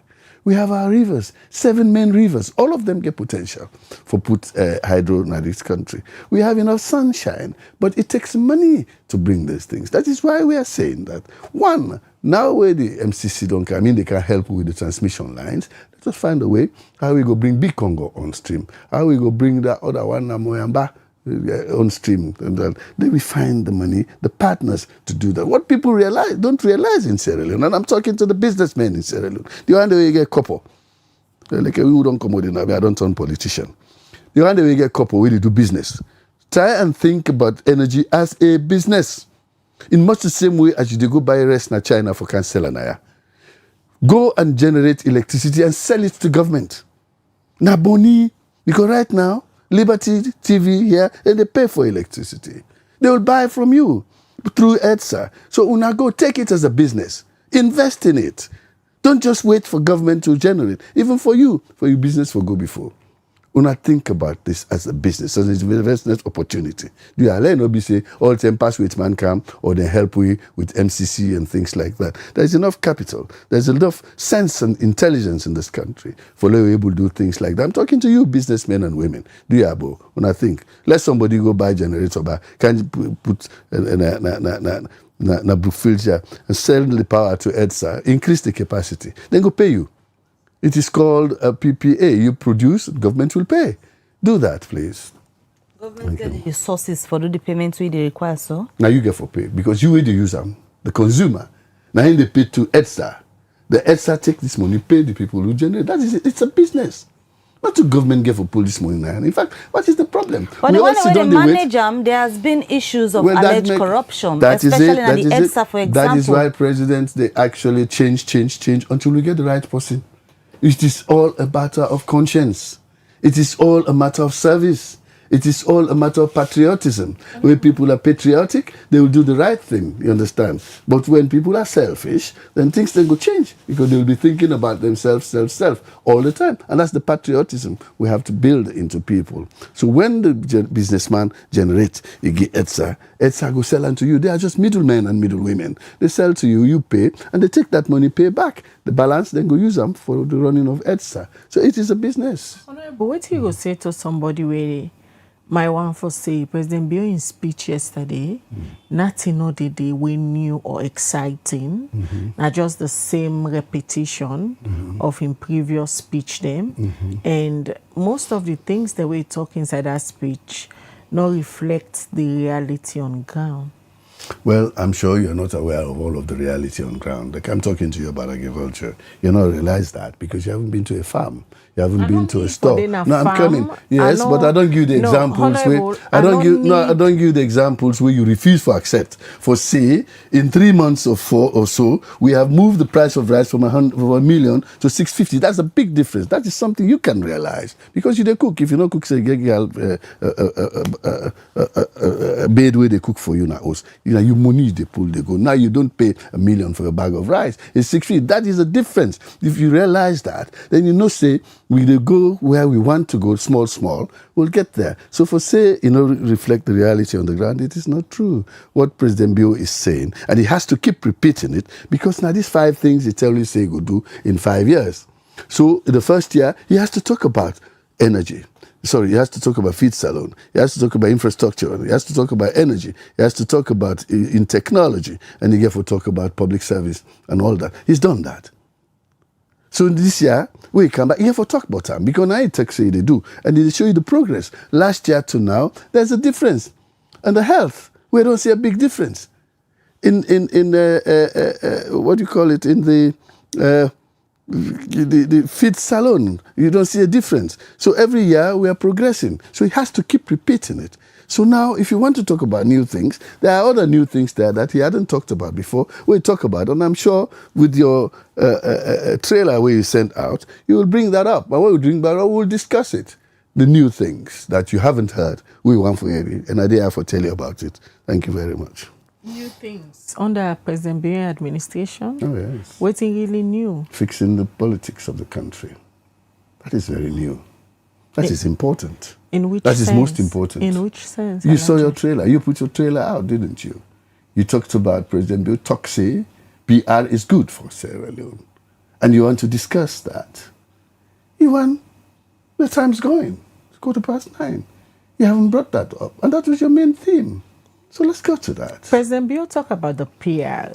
We have our rivers, 7 main rivers. All of them get potential for hydro in this country. We have enough sunshine, but it takes money to bring these things. That is why we are saying that, one, now where the MCC don't come in, they can help with the transmission lines. Let us find a way how we go bring Big Congo on stream, how we go bring that other one, Namoyamba, on stream, and then we find the money, the partners to do that. What people don't realize in Sierra Leone, and I'm talking to the businessmen in Sierra Leone, the one day we get couple, like we don't come with it, I don't turn politician. The one day we get couple, we do business. Try and think about energy as a business. In much the same way as you go buy rest in China for Cancelanaya. Go and generate electricity and sell it to government. Naboni, because right now, Liberty TV here, and they pay for electricity. They will buy from you through EDSA. So una go take it as a business. Invest in it. Don't just wait for government to generate. Even for your business will go before. Una think about this as a business, as an investment opportunity. Do you let no be say all time pass with man come or they help we with MCC and things like that. There's enough capital. There's enough sense and intelligence in this country for you able to do things like that. I'm talking to you, businessmen and women. Do you abo? When I think, let somebody go buy generator, can you put na filter and sell the power to EDSA, increase the capacity, then go pay you. It is called a PPA. You produce, government will pay. Do that, please. Government get the resources for the payments we require, so? Now you get for pay because you will the user, the consumer. Now they pay to EDSA. The EDSA take this money, pay the people who generate. That is it. It's a business. Not to government get for police money now. In fact, what is the problem? But when they manage them, there has been issues of alleged corruption, especially in the EDSA, for example. That is why presidents, they actually change until we get the right person. It is all a matter of conscience. It is all a matter of service. It is all a matter of patriotism. When people are patriotic, they will do the right thing, you understand? But when people are selfish, then things then go change because they will be thinking about themselves, self all the time. And that's the patriotism we have to build into people. So when the businessman generates, you get ETSA go sell unto you. They are just middlemen and middlewomen. They sell to you, you pay, and they take that money, pay back. The balance, then go use them for the running of ETSA. So it is a business. Honorable, what you go say to somebody where my one for say President Bio in speech yesterday, nothing no day we new or exciting, not just the same repetition of in previous speech them, and most of the things that we talk inside that speech not reflect the reality on ground. Well, I'm sure you're not aware of all of the reality on ground. Like I'm talking to you about agriculture. You not realize that because you haven't been to a farm. You haven't been to a store. I'm coming. Yes, but I don't give the examples I don't give you the examples where you refuse to accept. For say, in 3 months or 4 or so, we have moved the price of rice from $1 million to $650. That's a big difference. That is something you can realize because you don't cook. If you don't cook, say bed where they cook for you now. You money they pull, they go. Now you don't pay $1 million for a bag of rice. It's $650. That is a difference. If you realize that, then you know say we go where we want to go, small, we'll get there. So for say, reflect the reality on the ground, it is not true what President Bio is saying. And he has to keep repeating it because now these 5 things he tell you say he will do in 5 years. So in the first year, he has to talk about energy. Sorry, he has to talk about feed salon. He has to talk about infrastructure. He has to talk about energy. He has to talk about in technology. And he therefore talk about public service and all that. He's done that. So this year, we come back, you have to talk about them because now it say they do. And they show you the progress. Last year to now, there's a difference. And the health, we don't see a big difference. In what do you call it, in the feed salon, you don't see a difference. So every year we are progressing. So he has to keep repeating it. So now, if you want to talk about new things, there are other new things there that he hadn't talked about before. We'll talk about, and I'm sure with your trailer where you sent out, you will bring that up. But when we bring that up, we'll discuss it. The new things that you haven't heard, we want for you, and I dare for tell you about it. Thank you very much. New things under President Bio administration. Oh yes. What's really new? Fixing the politics of the country. That is very new. That is important. In which sense? That is most important. In which sense? You saw your trailer. You put your trailer out, didn't you? You talked about President Bio. Toxi, PR is good for Sierra Leone. And you want to discuss that. You want, the time's going. It's 9:15. You haven't brought that up. And that was your main theme. So let's go to that. President Bio talk about the PR,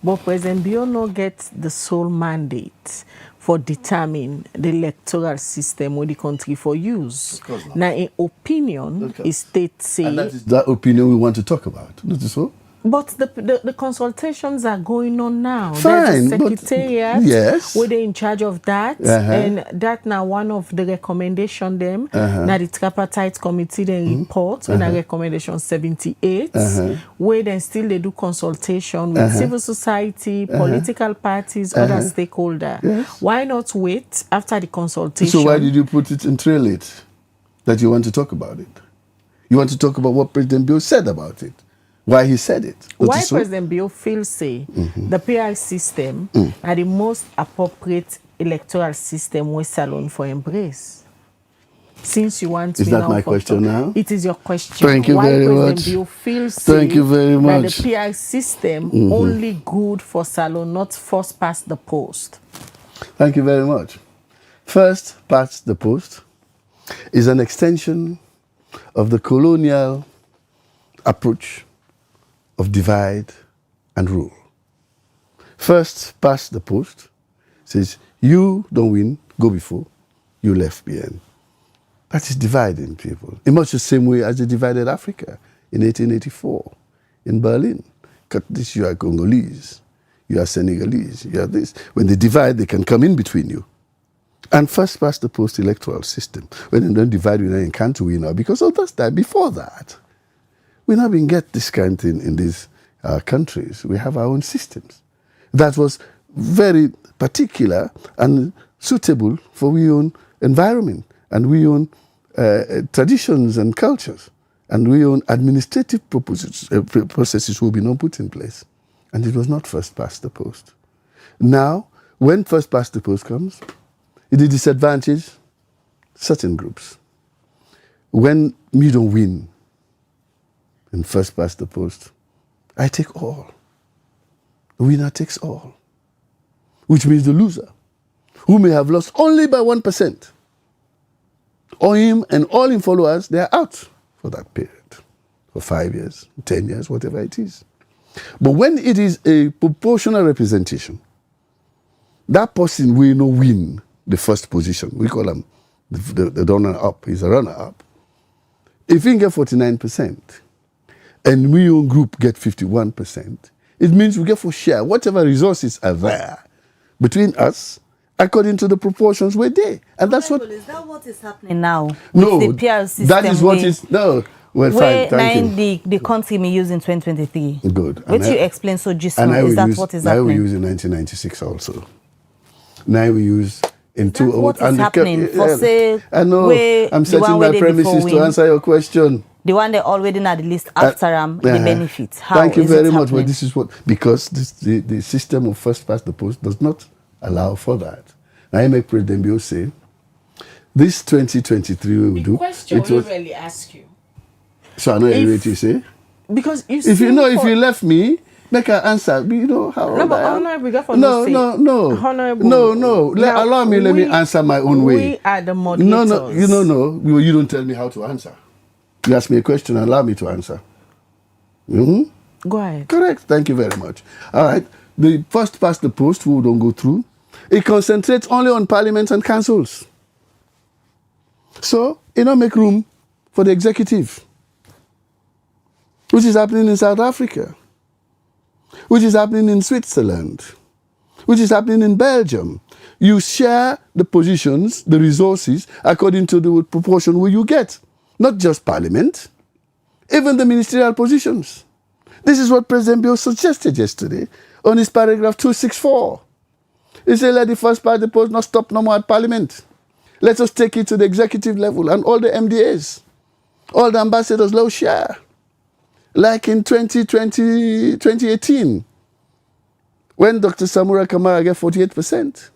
but President Bio no get the sole mandate for determine the electoral system where the country for use. Now, in opinion, is state say... And that is that opinion we want to talk about, not so? But the consultations are going on now. Fine, there's a secretariat yes, where they're in charge of that, and that now one of the recommendation them. Now the tripartite committee then report on recommendation 78, where then still they do consultation with civil society, political parties, other stakeholders. Yes. Why not wait after the consultation? So why did you put it in trail it that you want to talk about it? You want to talk about what President Bio said about it. Why he said it. Why President Bio feels say the PR system are the most appropriate electoral system we salon for embrace? Since you want to... Is that my question now? It is your question. Thank you very much. Why President Bio feels Thank you very much. that the PR system only good for salon, not first past the post? Thank you very much. First past the post is an extension of the colonial approach of divide and rule. First past the post says, you don't win, go before, you left behind. That is dividing people. In much the same way as they divided Africa in 1884 in Berlin. Cut this, you are Congolese, you are Senegalese, you are this. When they divide, they can come in between you. And first past the post electoral system. When they don't divide, we can't win now because of that. Before that, we not been get this kind of thing in these countries. We have our own systems. That was very particular and suitable for we own environment and we own traditions and cultures. And we own administrative processes will be not put in place. And it was not first past the post. Now, when first past the post comes, it disadvantages certain groups. When you don't win in first past the post, I take all. The winner takes all. Which means the loser, who may have lost only by 1%, or him and all his followers, they are out for that period, for 5 years, 10 years, whatever it is. But when it is a proportional representation, that person will not win the first position. We call him the runner-up. He's a runner-up. If we get 49%, and we own group get 51%, it means we get for share whatever resources are there between us, according to the proportions we're there. And that's what... Is that what is happening now? No, with the PR system that is what is... No, well, fine, thank you. The country may use in 2023. Good. Which you explain so just now. Is that what is happening? Now we use in 1996 also. Now we use in 2000. What is happening? For say, I know, I'm setting my premises to answer your question. The one that already had the list after the benefits. How thank you is very it much. Well, happening? this is what, because the system of first past the post does not allow for that. Now I make President Bio say, this 2023 we will do. The question we really ask you. So I know what you say. Because you if you know, if you left me, make an answer. You know how no, but honorable, no. Allow me. Let me answer my own way. We are the moderators. No. You don't tell me how to answer. You ask me a question and allow me to answer. Mm-hmm. Go ahead. Correct. Thank you very much. All right. The first past the post, who don't go through, it concentrates only on parliaments and councils. So, make room for the executive, which is happening in South Africa, which is happening in Switzerland, which is happening in Belgium. You share the positions, the resources, according to the proportion where you get. Not just parliament, even the ministerial positions. This is what President Bio suggested yesterday on his paragraph 264. He said, let the first part of the post not stop no more at parliament. Let us take it to the executive level and all the MDAs, all the ambassadors, low share. Like in 2018, when Dr. Samura Kamara got 48%.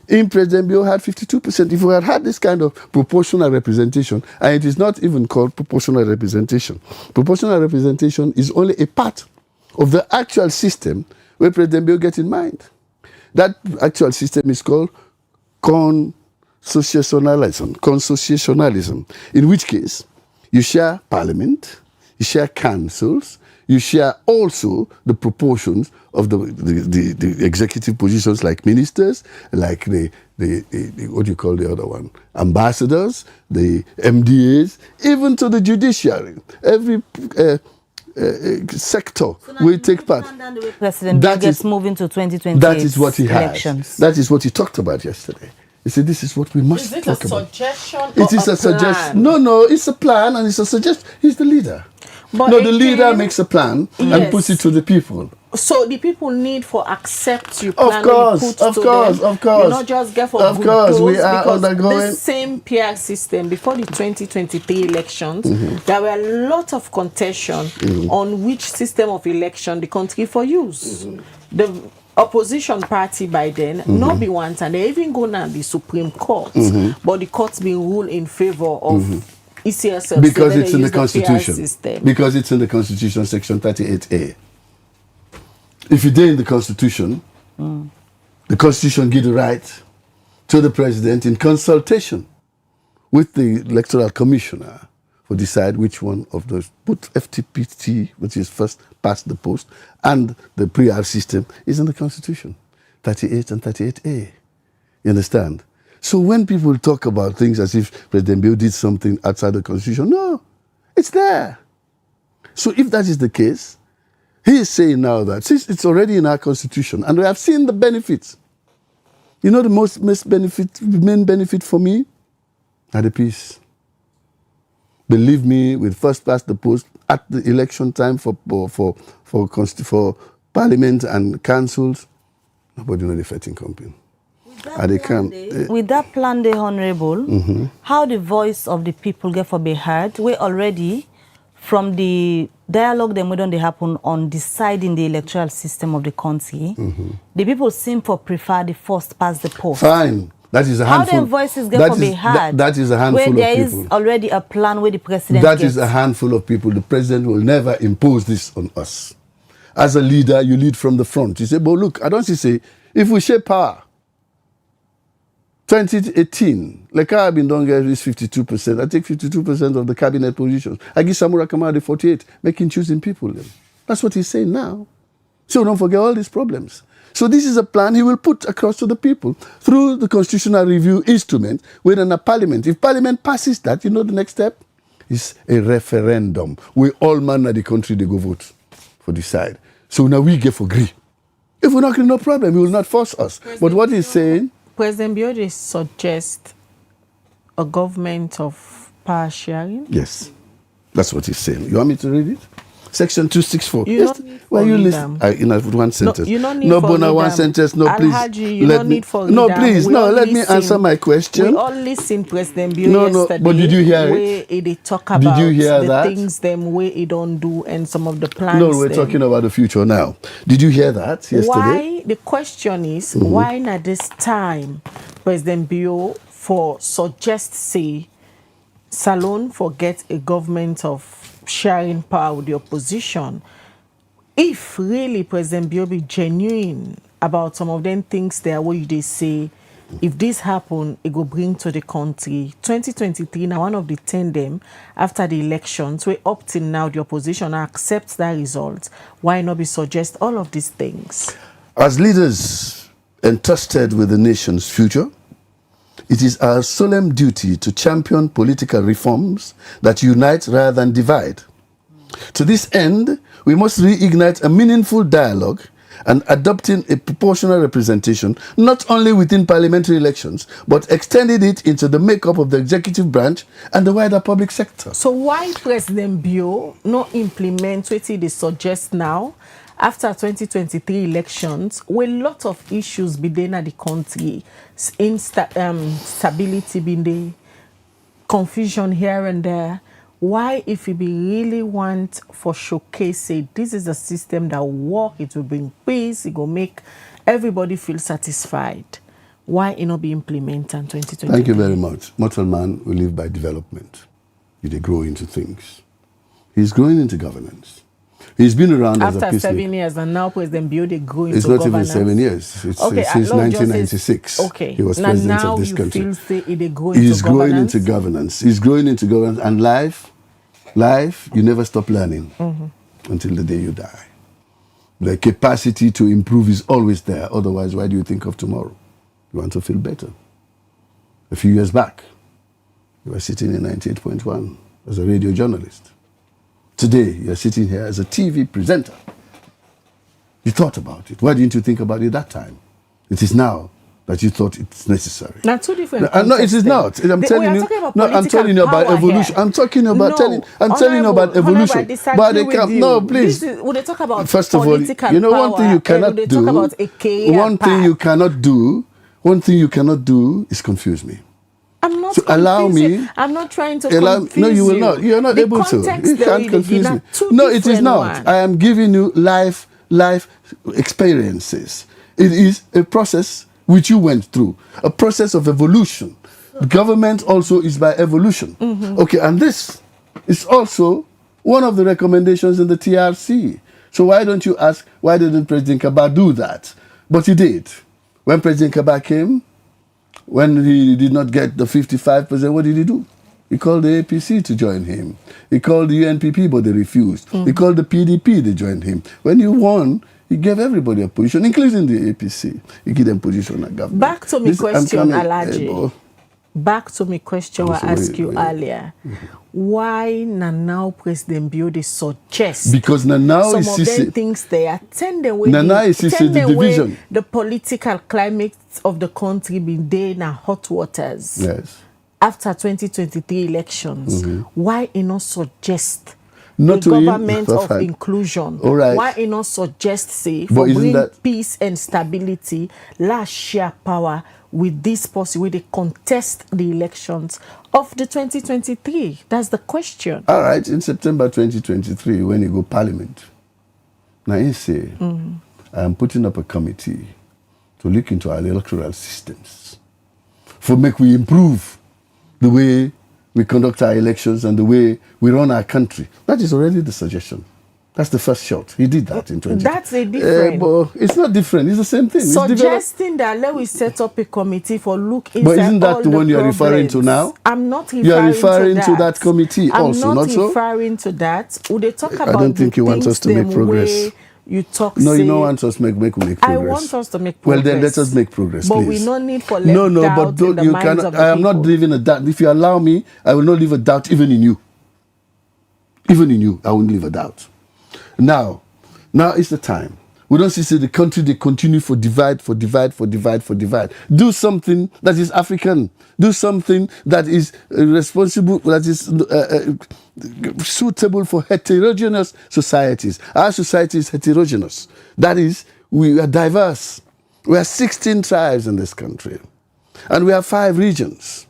In President Bio had 52%. If we had had this kind of proportional representation, and it is not even called proportional representation. Proportional representation is only a part of the actual system where President Bio gets in mind. That actual system is called consociationalism, in which case you share parliament, you share councils, you share also the proportions of the executive positions like ministers, like the what do you call the other one? Ambassadors, the MDAs, even to the judiciary. Every sector will take part. President gets moving to 2028 That is what he elections. has. That is what he talked about yesterday. He said, this is what we must talk about. Is it a suggestion It is a suggestion. No, it's a plan and it's a suggestion. He's the leader. But the leader makes a plan and yes. puts it to the people. So the people need for accept you plan. Of course. You not just get for of good course, we those, are because undergoing the same PR system before the 2023 elections. There were a lot of contention on which system of election the country for use. The opposition party by then not be one, and they even go now the Supreme Court, but the courts being ruled in favor of ECSL because it's in the Constitution. Because it's in the Constitution, Section 38A. If you did in the Constitution, the Constitution gives the right to the President in consultation with the Electoral Commissioner to decide which one of those, put FTPT, which is first past the post, and the PR system is in the Constitution, 38 and 38A. You understand? So when people talk about things as if President Bio did something outside the Constitution, no, it's there. So if that is the case, he is saying now that since it's already in our Constitution and we have seen the benefits, you know the main benefit for me? Are the peace. Believe me, with first past the post at the election time for parliament and councils, nobody knows the fighting company. And they come. With that plan, the Honorable, how the voice of the people get for be heard, we already, from the dialogue that they happen on deciding the electoral system of the country, the people seem to prefer the first past the post. Fine. That is a handful. How the voices get for be heard? That is a handful of people. Where there is already a plan where the president That is a handful of people. The president will never impose this on us. As a leader, you lead from the front. You say, but look, I don't say, if we share power, 2018, like I have been done get this 52%. I take 52% of the cabinet positions. I give Samura Kamara 48, making choosing people. That's what he's saying now. So don't forget all these problems. So this is a plan he will put across to the people through the constitutional review instrument within a parliament. If parliament passes that, you know the next step is a referendum. We all man of the country, they go vote for decide. So now we get for agree. If we're not agree, no problem. He will not force us. But what he's saying... President Bio suggests a government of power sharing? Yes. That's what he's saying. You want me to read it? Section 264. You don't need Well, you listen. In one sentence. No, Bona, one sentence. No, please. Alhaji, you don't need for No, please. No, let me answer my question. We all listen President Bio yesterday. But did you hear it? Where they talk about the things them where he don't do and some of the plans. No, we're talking about the future now. Did you hear that yesterday? Why? The question is, why not this time President Bio for suggest say Salon forget a government of sharing power with the opposition? If really President Bio be genuine about some of them things there where they say, if this happen, it will bring to the country. 2023, now one of the 10 them after the elections, we up till now the opposition accepts that result. Why not be suggest all of these things? As leaders entrusted with the nation's future, it is our solemn duty to champion political reforms that unite rather than divide. To this end, we must reignite a meaningful dialogue and adopting a proportional representation, not only within parliamentary elections, but extending it into the makeup of the executive branch and the wider public sector. So why President Bio not implement what they suggest now? After 2023 elections, where a lot of issues be there in the country, stability being there, confusion here and there. Why, if we really want for showcase, say this is a system that will work, it will bring peace, it will make everybody feel satisfied. Why it not be implemented in 2023? Thank you very much. Mortal man will live by development. They grow into things. He's growing into governance. He's been around as a peacemaker. After 7 years, and now President Bio, they grow into governance. governance. It's not even 7 years. It's since 1996. He was president of this country. He's growing into governance. He's growing into governance. And life, you never stop learning until the day you die. The capacity to improve is always there. Otherwise, why do you think of tomorrow? You want to feel better. A few years back, you were sitting in 98.1 as a radio journalist. Today, you're sitting here as a TV presenter. You thought about it. Why didn't you think about it that time? It is now that you thought it's necessary. Now, two different. No, it is not. I'm telling you. No, I'm telling you about evolution. I'm talking about telling you about evolution. But they can't. No, please. Would they talk about first of all, you know one thing you cannot do. One thing you cannot do is confuse me. I'm not. So allow me. I'm not trying to confuse you. No, you will not. You're not able to. You can't confuse me. No, it is not. I am giving you life experiences. It is a process which you went through, a process of evolution. Government also is by evolution. Okay, and this is also one of the recommendations in the TRC. So why don't you ask, why didn't President Kaba do that? But he did. When President Kaba came, when he did not get the 55%, what did he do? He called the APC to join him. He called the UNPP, but they refused. He called the PDP, they joined him. When he won, he gave everybody a position, including the APC. He gave them position at government. Back to my question, Alhaji. Back to my question I asked you earlier. Why now President Bio they suggest? Because now some of them things they attend the way the political climate of the country been there in hot waters. Yes. After 2023 elections, why it not suggest not the government of inclusion? All right. Why it not suggest say for bring peace and stability, last share power with this policy where they contest the elections of the 2023? That's the question. All right, in September 2023, when you go Parliament, now you say, I am putting up a committee to look into our electoral systems for make we improve the way we conduct our elections and the way we run our country. That is already the suggestion. That's the first shot. He did that in 20. That's a different. But it's not different. It's the same thing. Suggesting that let we set up a committee for look inside. But isn't that the one you are referring to now? I'm not referring, you are referring to that committee I'm also, not so? referring to that. Would they talk about I don't think you want us to make progress. You talk. No, you don't want us to make progress. I want us to make progress. Well, then let us make progress, but please. we don't need for no, doubt but don't, in the you minds cannot. of the I am people. not leaving a doubt. If you allow me, I will not leave a doubt even in you. Even in you, I won't leave a doubt. Now is the time. We don't see the country, they continue for divide. Do something that is African. Do something that is responsible, that is suitable for heterogeneous societies. Our society is heterogeneous. That is, we are diverse. We have 16 tribes in this country. And we have 5 regions.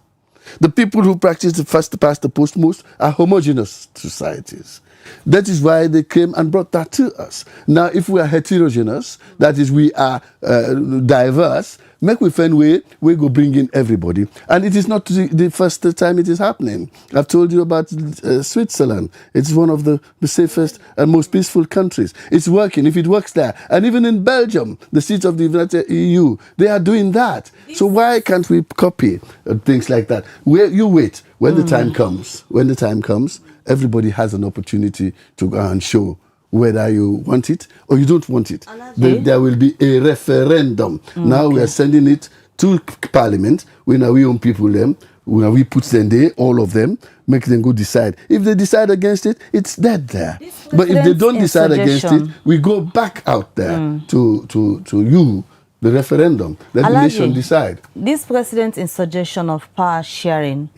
The people who practice the first past the post most are homogeneous societies. That is why they came and brought that to us. Now, if we are heterogeneous, that is, we are diverse, make we find way, we go bring in everybody. And it is not the first time it is happening. I've told you about Switzerland. It's one of the safest and most peaceful countries. It's working, if it works there. And even in Belgium, the seat of the United EU, they are doing that. So why can't we copy things like that? You wait. When the time comes, everybody has an opportunity to go and show whether you want it or you don't want it. There will be a referendum. Now we are sending it to Parliament. We own people them. We put them there, all of them, make them go decide. If they decide against it, it's dead there. But if they don't decide against it, we go back out there to you, the referendum. Let the nation decide. This president in suggestion of power sharing,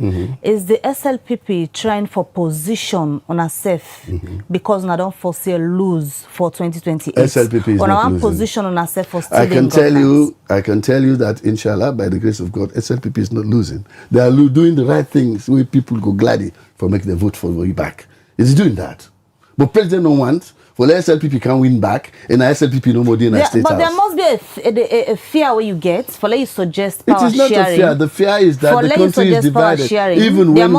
is the SLPP trying for position on herself because I don't foresee a lose for 2028? SLPP is not losing. Position on herself for I can tell you that, inshallah, by the grace of God, SLPP is not losing. They are doing the right things where people go gladly for making them vote for way back. It's doing that. But president don't want. For the SLPP can win back, and the SLPP no more than a state but house. there must be a fear where you get for let you suggest power sharing. It is not a fear. The fear is that the country is divided. Even when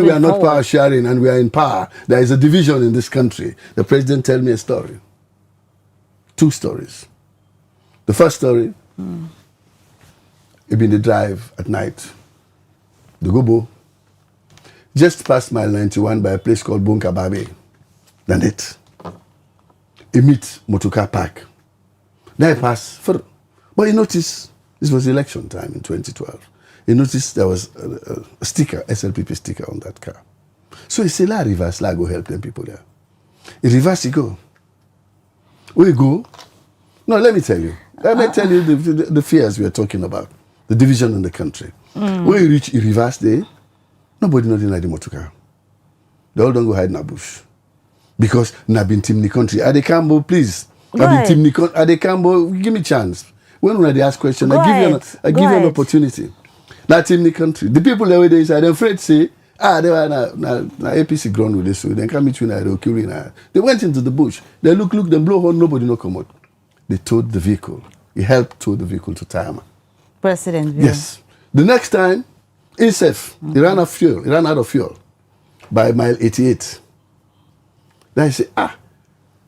we are not power sharing and we are in power, there is a division in this country. The president tell me a story. 2 stories. The first story, it been the drive at night. The Gobo, just past mile 91 by a place called Bunkababe. Than it. He meet Motoka Park. Then I pass for. But he noticed, this was election time in 2012. He noticed there was a sticker, SLPP sticker on that car. So he said, la reverse, la go help them people there. He reverse, he go. We go. No, let me tell you. Let me tell you the fears we are talking about. The division in the country. When you reach a reverse day, nobody nothing like the motorcar. They all don't go hide in a bush. Because na been team the country. Adekambor, please. Adekambor, give me a chance. When they ask questions, I give you an opportunity. That team the country. The people that were there inside, they're afraid to say, they were na APC ground with this, so they can't meet you now, they'll kill you now. They went into the bush. They look, they blow horn, nobody no come out. They towed the vehicle. He helped tow the vehicle to Tayama. President. Yes. The next time, he's safe. He ran out of fuel by mile 88. Then I say,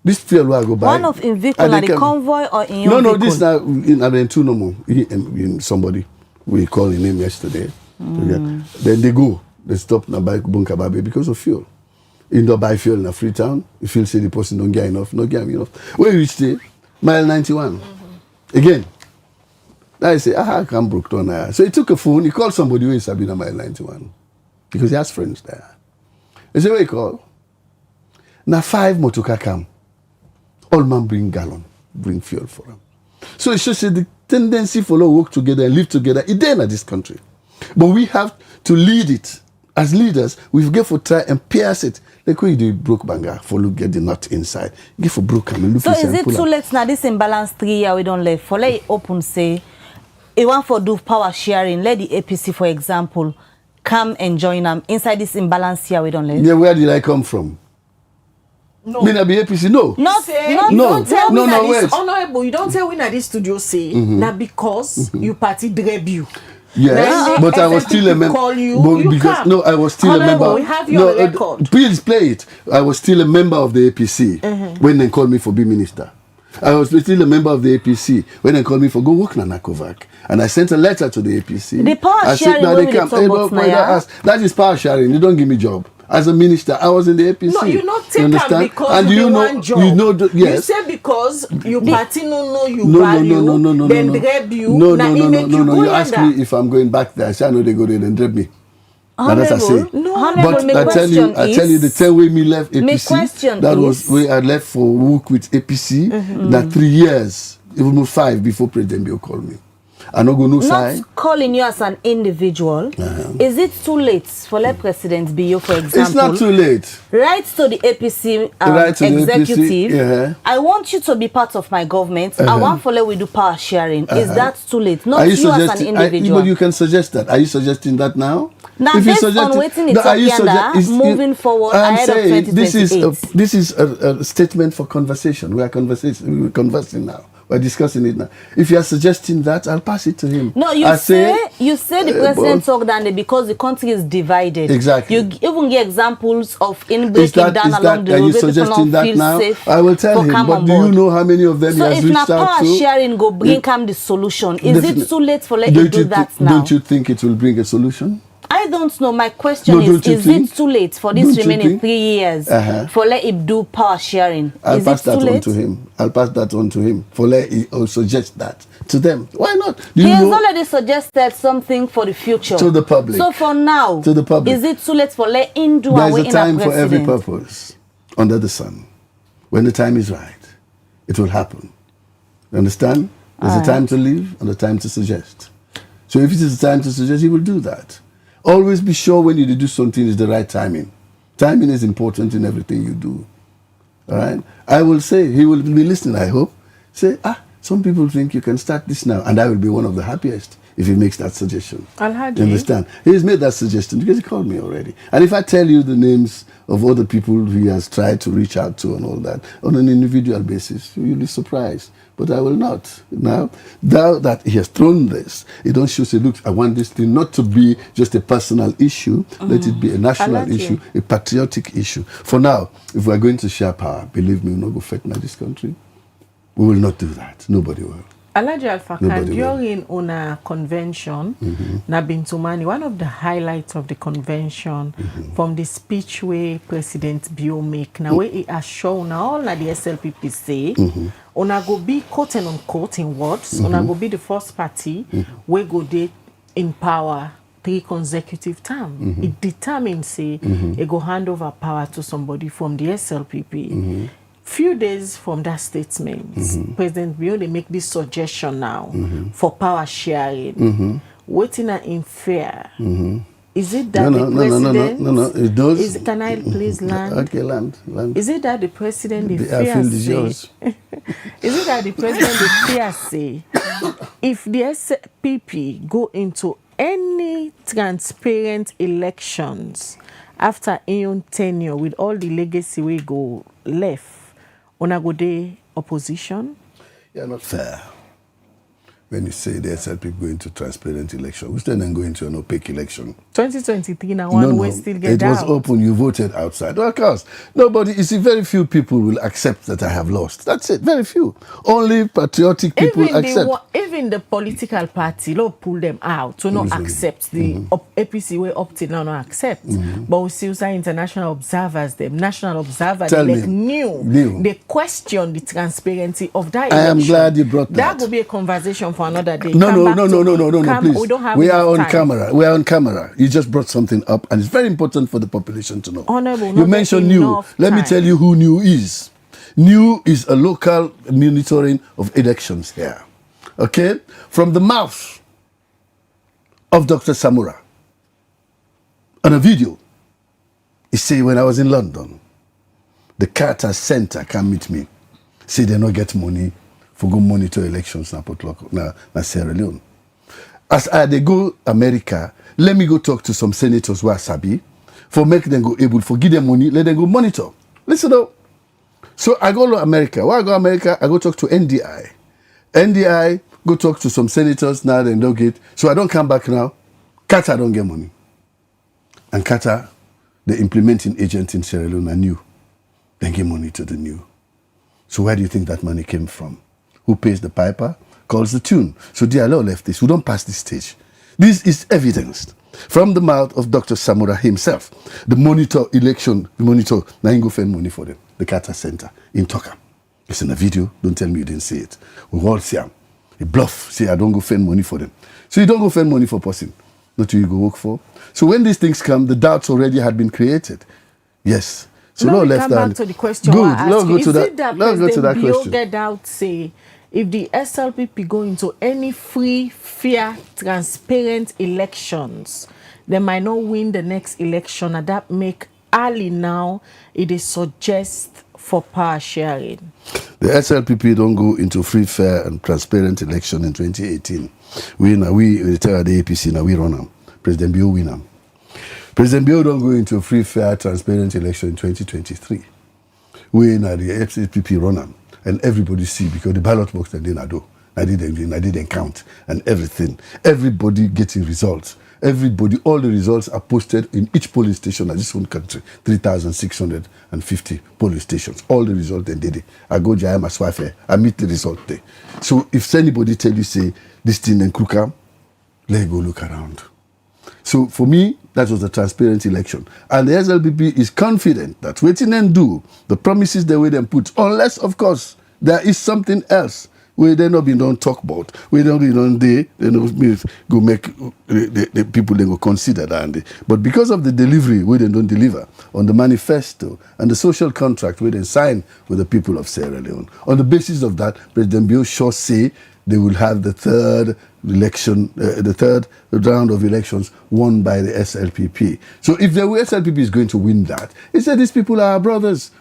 this fuel will go by. One of in vehicle, like the convoy or in your vehicle? No, this now in 2 no more. In somebody, we called him yesterday. Then they go. They stop na buy Bunkababe because of fuel. In the buy fuel in a Freetown, you feel say the person don't get enough, not get enough. When you reach there, mile 91. Again. Then I say, I can't broke down. So he took a phone, he called somebody who is Sabina mile 91. Because he has friends there. He said, where you call? Now 5 motoka come. All man bring gallon, bring fuel for them. So it shows the tendency for all work together and live together. It's there in this country. But we have to lead it. As leaders, we've got to try and pierce it. Like when you do broke banger, for look get the nut inside. Give for broke and look so inside. So is it too late now this imbalance 3 years we don't live? For let open say he want for do power sharing, let the APC, for example, come and join them inside this imbalance here we don't let. Yeah, where did I come from? No. Me not be APC, no. Not wait. Honorable, you don't say we na this studio say now because you party debut. Yes, but I was still a member. I was still a member. We have your record. Please play it. I was still a member of the APC when they called me for be minister. I was still a member of the APC when they called me for go work na Nakovac. And I sent a letter to the APC. The power sharing, that is power sharing. You don't give me job. As a minister, I was in the APC. No, you not take them because you want job. Yes. You say because you party no you value, then grab you. No. You ask me if I'm going back there. I say I know they go there and grab me. That's what I say. But I tell you, the 10 way me left APC, that was where I left for work with APC. That 3 years, even 5 before President Bio called me. I'm not going to sign. Not calling you as an individual. Is it too late for let President Bio, for example? It's not too late. Write to the APC executive. APC, I want you to be part of my government. I want for let we do power sharing. Is that too late? Not you as an individual. But you can suggest that. Are you suggesting that now? Now, based on waiting it's moving forward ahead of 2028. This is a statement for conversation. We're conversing now. We're discussing it now. If you are suggesting that, I'll pass it to him. No, you say the president talked down there because the country is divided. Exactly. You even give examples of in breaking down along the road. Are you suggesting that now? I will tell him. But do you know how many of them he has reached out to? So if now power sharing go bring come the solution, is it too late for let you do that now? Don't you think it will bring a solution? I don't know. My question is it too late for this remaining 3 years for let him do power sharing? I'll pass that on to him. I'll pass that on to him. For let him suggest that to them. Why not? He has already suggested something for the future. To the public. So for now, to the public. Is it too late for let him do away in a president? There's a time for every purpose under the sun. When the time is right, it will happen. You understand? There's a time to live and a time to suggest. So if it is a time to suggest, he will do that. Always be sure when you do something is the right timing. Timing is important in everything you do. All right? I will say, he will be listening, I hope. Say, some people think you can start this now. And I will be one of the happiest if he makes that suggestion. Alhaji. You understand? He's made that suggestion because he called me already. And if I tell you the names of other people he has tried to reach out to and all that, on an individual basis, you'll be surprised. But I will not. Now that he has thrown this, it don't show, say, look, I want this thing not to be just a personal issue. Let it be a national issue, a patriotic issue. For now, if we're going to share power, believe me, we'll not go fight in this country. We will not do that. Nobody will. Alhaji Alpha Khan, during a convention, Nabintumani, one of the highlights of the convention from the speech where President Bio make, now where he has shown all the SLPP say, ona go be quote and unquote in words, ona go be the first party where go dey in power 3 consecutive terms. It determines say it go hand over power to somebody from the SLPP. Few days from that statement, President Bio they make this suggestion now for power sharing. Waiting in fear. Is it that the president? No. It does. Can I please land? Okay, land. Is it that the president the fear say? Is it that the president the fear say? If the SPP go into any transparent elections after Ion tenure with all the legacy we go left, ona go dey opposition? Yeah, not fair. When you say the SLP go into transparent election, which then go into an opaque election. 2023 now one way still get out. It was open, you voted outside. Well, of course, nobody, you see, very few people will accept that I have lost. That's it, very few. Only patriotic people accept. Even the political party, pull them out to not accept. The APC way up till now not accept. But we still say international observers, them national observers, they question the transparency of that election. I am glad you brought that. That will be a conversation for another day. No, please. We don't have We are on camera. We are on camera. You just brought something up, and it's very important for the population to know. Honorable, you mentioned NEW. Let me tell you who NEW is. NEW is a local monitoring of elections here. Okay? From the mouth of Dr. Samura, on a video, he said, when I was in London, the Carter Center can meet me. Say they don't get money for go monitor elections na Sierra Leone. As they go America, let me go talk to some senators who are sabi, for make them go able, for give them money, let them go monitor. Listen up. So I go to America. Why I go America? I go talk to NDI. NDI, go talk to some senators, now they don't get. So I don't come back now. Qatar don't get money. And Qatar, the implementing agent in Sierra Leone are new. They give money to the new. So where do you think that money came from? Who pays the piper? Calls the tune. So dear Lord leftists, we don't pass this stage. This is evidenced from the mouth of Dr. Samura himself. The monitor election, the monitor, now he go find money for them. The Qatar Center in Toka. It's in a video. Don't tell me you didn't see it. We all see him. He bluff. Say, I don't go find money for them. So you don't go find money for person. Not who you go work for. So when these things come, the doubts already had been created. Yes. So now no we left come hand. back to the question. Good. Let's go to that. Let's go to that question. Get out say if the SLPP go into any free, fair, transparent elections, they might not win the next election, and that make early now it is suggest for power sharing. The SLPP don't go into free, fair, and transparent election in 2018. We retire the APC now. We run them. President Bio win them. President Bio don't go into a free, fair, transparent election in 2023. We now the SLPP run them, and everybody see because the ballot box that they do. I didn't count and everything. Everybody getting results. Everybody, all the results are posted in each polling station at this one country. 3,650 polling stations. All the results they did it. I go Jaya Maswafe. I meet the result there. So if anybody tell you say this thing in Krukam, let go look around. So for me, that was a transparent election. And the SLPP is confident that waiting and do the promises the way they put, unless of course there is something else where they not been done talk about, where they not been done they don't go make the people they go consider that. But because of the delivery where they don't deliver on the manifesto and the social contract where they sign with the people of Sierra Leone, on the basis of that, President Bio sure say they will have the third election, the third round of elections won by the SLPP. So if the SLPP is going to win that, he said these people are our brothers.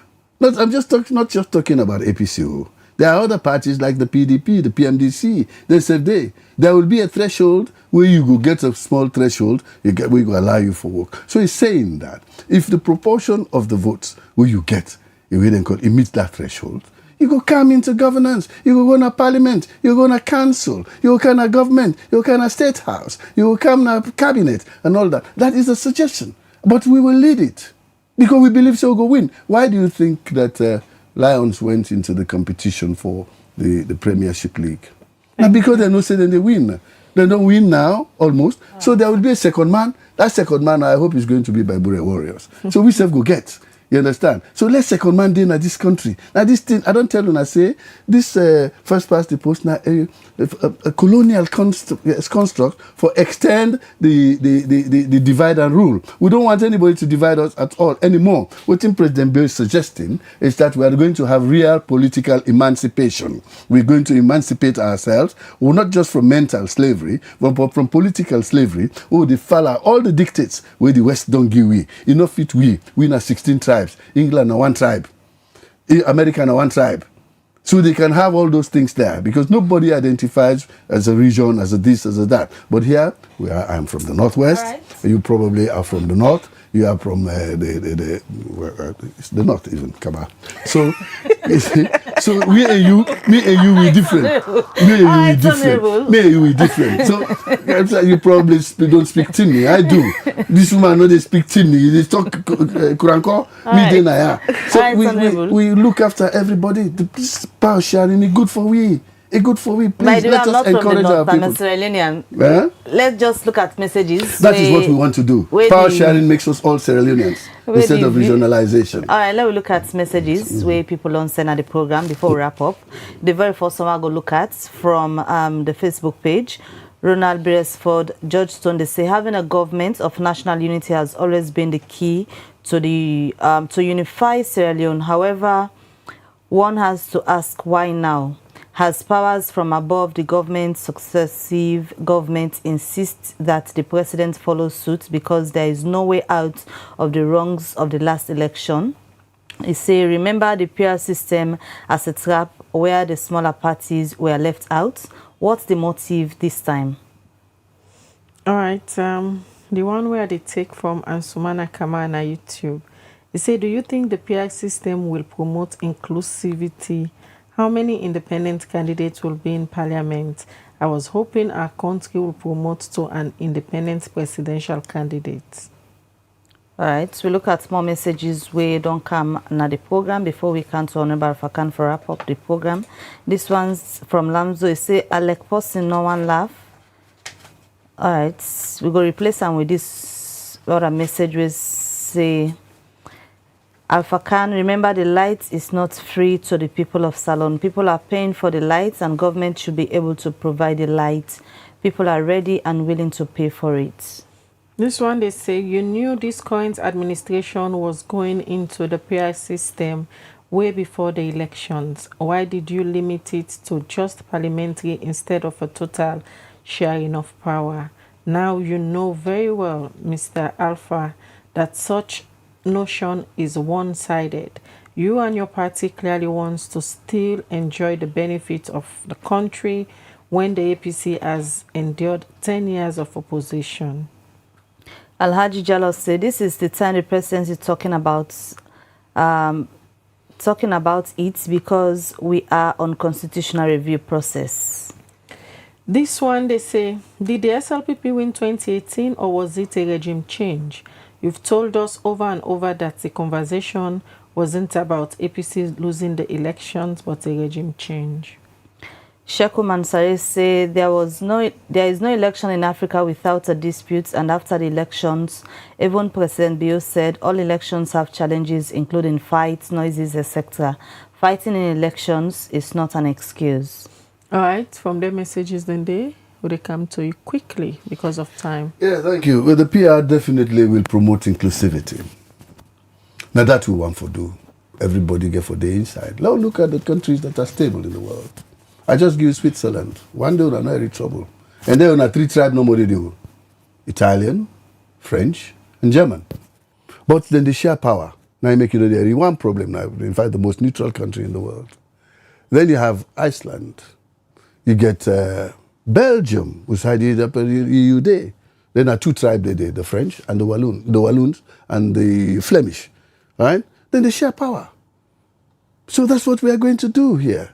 I'm just not just talking about APCO. There are other parties like the PDP, the PMDC. They said there will be a threshold where you go get a small threshold, we go allow you for work. So he's saying that if the proportion of the votes where you get, it meets that threshold, you go come into governance, you go to parliament, you go to council, you go to government, you go to state house, you go come to cabinet and all that. That is a suggestion. But we will lead it because we believe so go win. Why do you think that Lions went into the competition for the Premiership League? Now because they know say that they win. They don't win now, almost. So there will be a second man. That second man, I hope, is going to be by Bure Warriors. So we self go get. You understand? So let's second man in this country. Now this thing, I don't tell you, I say, this first past the post, now a colonial construct for extend the divide and rule. We don't want anybody to divide us at all anymore. What President Bio is suggesting is that we are going to have real political emancipation. We're going to emancipate ourselves, well, not just from mental slavery, but from political slavery. Oh, the fella, all the dictates where the West don't give we. Enough fit we are 16 tribes. England are one tribe. America are one tribe. So they can have all those things there because nobody identifies as a region, as a this, as a that. But here, I'm from the Northwest. Right. You probably are from the North. You are from the North even, come on. So, so me and you, we different. Me and you, we different. So you probably don't speak Timni. I do. This woman know they speak Timni. They talk Kuranko. Me then I are. So we look after everybody. This power sharing is good for we. Good for we. Please let us encourage our people. Let's just look at messages. That is what we want to do. Power sharing makes us all Sierra Leoneans instead of regionalization. All right, let me look at messages where people don't send at the program before we wrap up. The very first one I go look at from the Facebook page. Ronald Beresford, George Stone, they say having a government of national unity has always been the key to the to unify Sierra Leone. However, one has to ask why now. Has powers from above the government, successive governments insist that the president follows suit because there is no way out of the wrongs of the last election. He say, remember the PR system as a trap where the smaller parties were left out. What's the motive this time? All right. The one where they take from Ansumana Kamana YouTube. They say, do you think the PR system will promote inclusivity? How many independent candidates will be in parliament? I was hoping our country will promote to an independent presidential candidate. All right, we look at more messages where don't come na the program before we come to Honorable Alpha Khan for wrap up the program. This one's from Lamzo. It say Alec Posting, no one laugh. All right, we go replace them with this other message we say Alpha Khan, remember the light is not free to the people of Salon. People are paying for the lights and government should be able to provide the light. People are ready and willing to pay for it. This one, they say, you knew this current administration was going into the PR system way before the elections. Why did you limit it to just parliamentary instead of a total sharing of power? Now you know very well, Mr. Alpha, that such notion is one-sided. You and your party clearly wants to still enjoy the benefits of the country when the APC has endured 10 years of opposition. Alhaji Jallo said this is the time the president is talking about it because we are on constitutional review process. This one, they say, did the SLPP win 2018 or was it a regime change? You've told us over and over that the conversation wasn't about APC losing the elections but a regime change. Sheku Mansare said there is no election in Africa without a dispute, and after the elections, even President Bio said all elections have challenges including fights, noises, etc. Fighting in elections is not an excuse. All right, from their messages then they will come to you quickly because of time. Yeah, thank you. Well, the PR definitely will promote inclusivity. Now that we want to do. Everybody get for the inside. Now look at the countries that are stable in the world. I just give Switzerland. One day, we're not in trouble. And then, on 3 tribes, nobody do. Italian, French, and German. But then they share power. Now you make there is one problem now. In fact, the most neutral country in the world. Then you have Iceland. You get Belgium, which had it up EU day. Then are 2 tribes there, the French and the Walloons and the Flemish. Right? Then they share power. So that's what we are going to do here.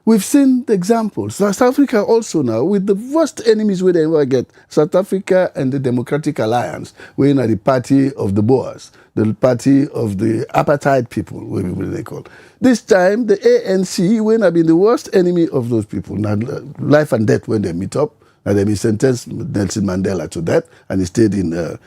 We've seen the examples. South Africa also now, with the worst enemies we ever get, South Africa and the Democratic Alliance, we're in the party of the Boers, the party of the apartheid people, whatever they call. This time, the ANC will have been the worst enemy of those people. Now, life and death when they meet up, and they sentenced Nelson Mandela to death, and he stayed in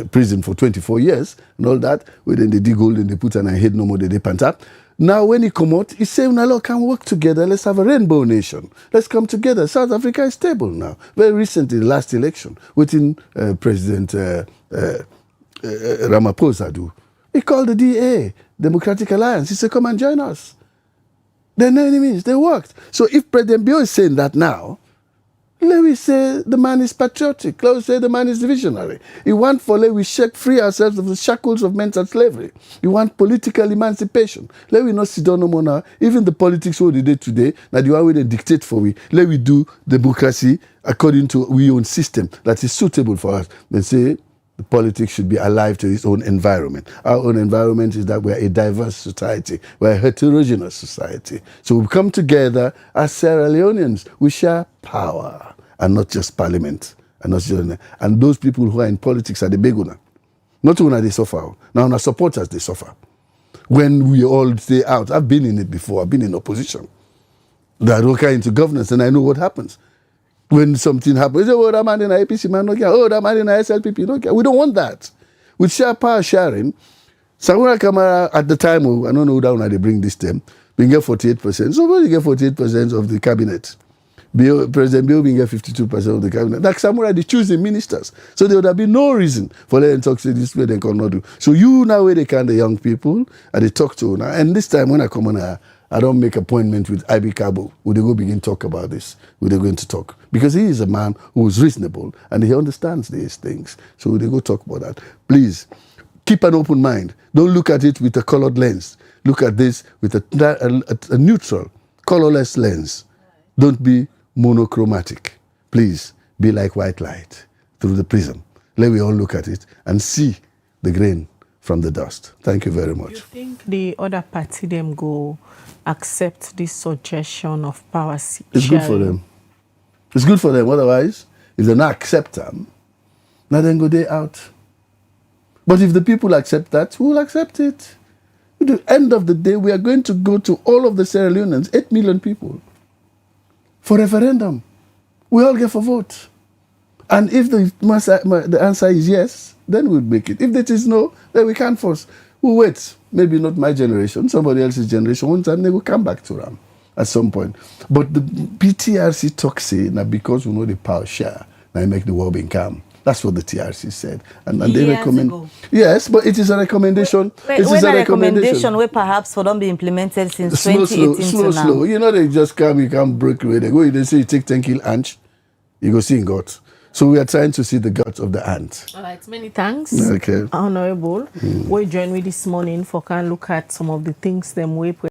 prison for 24 years, and all that. Then they dig gold and they put on a head no more, they pant up. Now, when he come out, he said, now, look, can work together. Let's have a rainbow nation. Let's come together. South Africa is stable now. Very recently, the last election, within President Ramaphosa do. He called the DA, Democratic Alliance. He said, come and join us. They're no enemies. They worked. So if President Bio is saying that now, let me say the man is patriotic. Let me say the man is visionary. He wants for let we free ourselves of the shackles of mental slavery. He wants political emancipation. Let we not sit down no more now. Even the politics what they did today, that you are going to dictate for we. Let we do democracy according to our own system that is suitable for us. They say the politics should be alive to its own environment. Our own environment is that we're a diverse society. We're a heterogeneous society. So we come together as Sierra Leoneans. We share power. And not just parliament. And those people who are in politics are the big one. Not when they suffer. Now our supporters, they suffer. When we all stay out. I've been in it before. I've been in opposition. I don't get into governance and I know what happens. When something happens, oh, that man in the APC, man, no care. Oh, that man in the SLPP, no care. We don't want that. With share power sharing, Samura Kamara at the time, I don't know how they bring this term, we get 48%. Somebody get 48% of the cabinet. President Bio will get 52% of the cabinet. Like Samurai, they choose the ministers. So there would have been no reason for them to talk to this way they cannot do. So you now where they can the young people and they talk to now. And this time when I come on, I don't make appointment with IB Cabo. Would they go begin talk about this? Would they going to talk? Because he is a man who is reasonable and he understands these things. So would they go talk about that? Please, keep an open mind. Don't look at it with a colored lens. Look at this with a neutral, colorless lens. Don't be monochromatic. Please be like white light. through the prism. Let we all look at it and see the grain from the dust. Thank you very much. You think the other party them go accept this suggestion of power sharing? It's good for them. It's good for them. Otherwise, if they not accept them, now then go they out. But if the people accept that, we will accept it. At the end of the day, we are going to go to all of the Sierra Leoneans, 8 million people, for referendum. We all get for vote. And if the answer is yes, then we'll make it. If it is no, then we can't force. We'll wait. Maybe not my generation, somebody else's generation. One time they will come back to Ram at some point. But the PTRC talk say, now because we know the power share, now it make the world become. That's what the TRC said. And they recommend. Ago. Yes, but it is a recommendation. It is a recommendation where perhaps for them be implemented since 2018 slow, to now. Slow. You know, they just come, you can't break away. They go, they say you take 10 kill ant, you go see in God. So we are trying to see the guts of the ant. All right, many thanks. Okay. Honorable. We join me this morning for can look at some of the things them way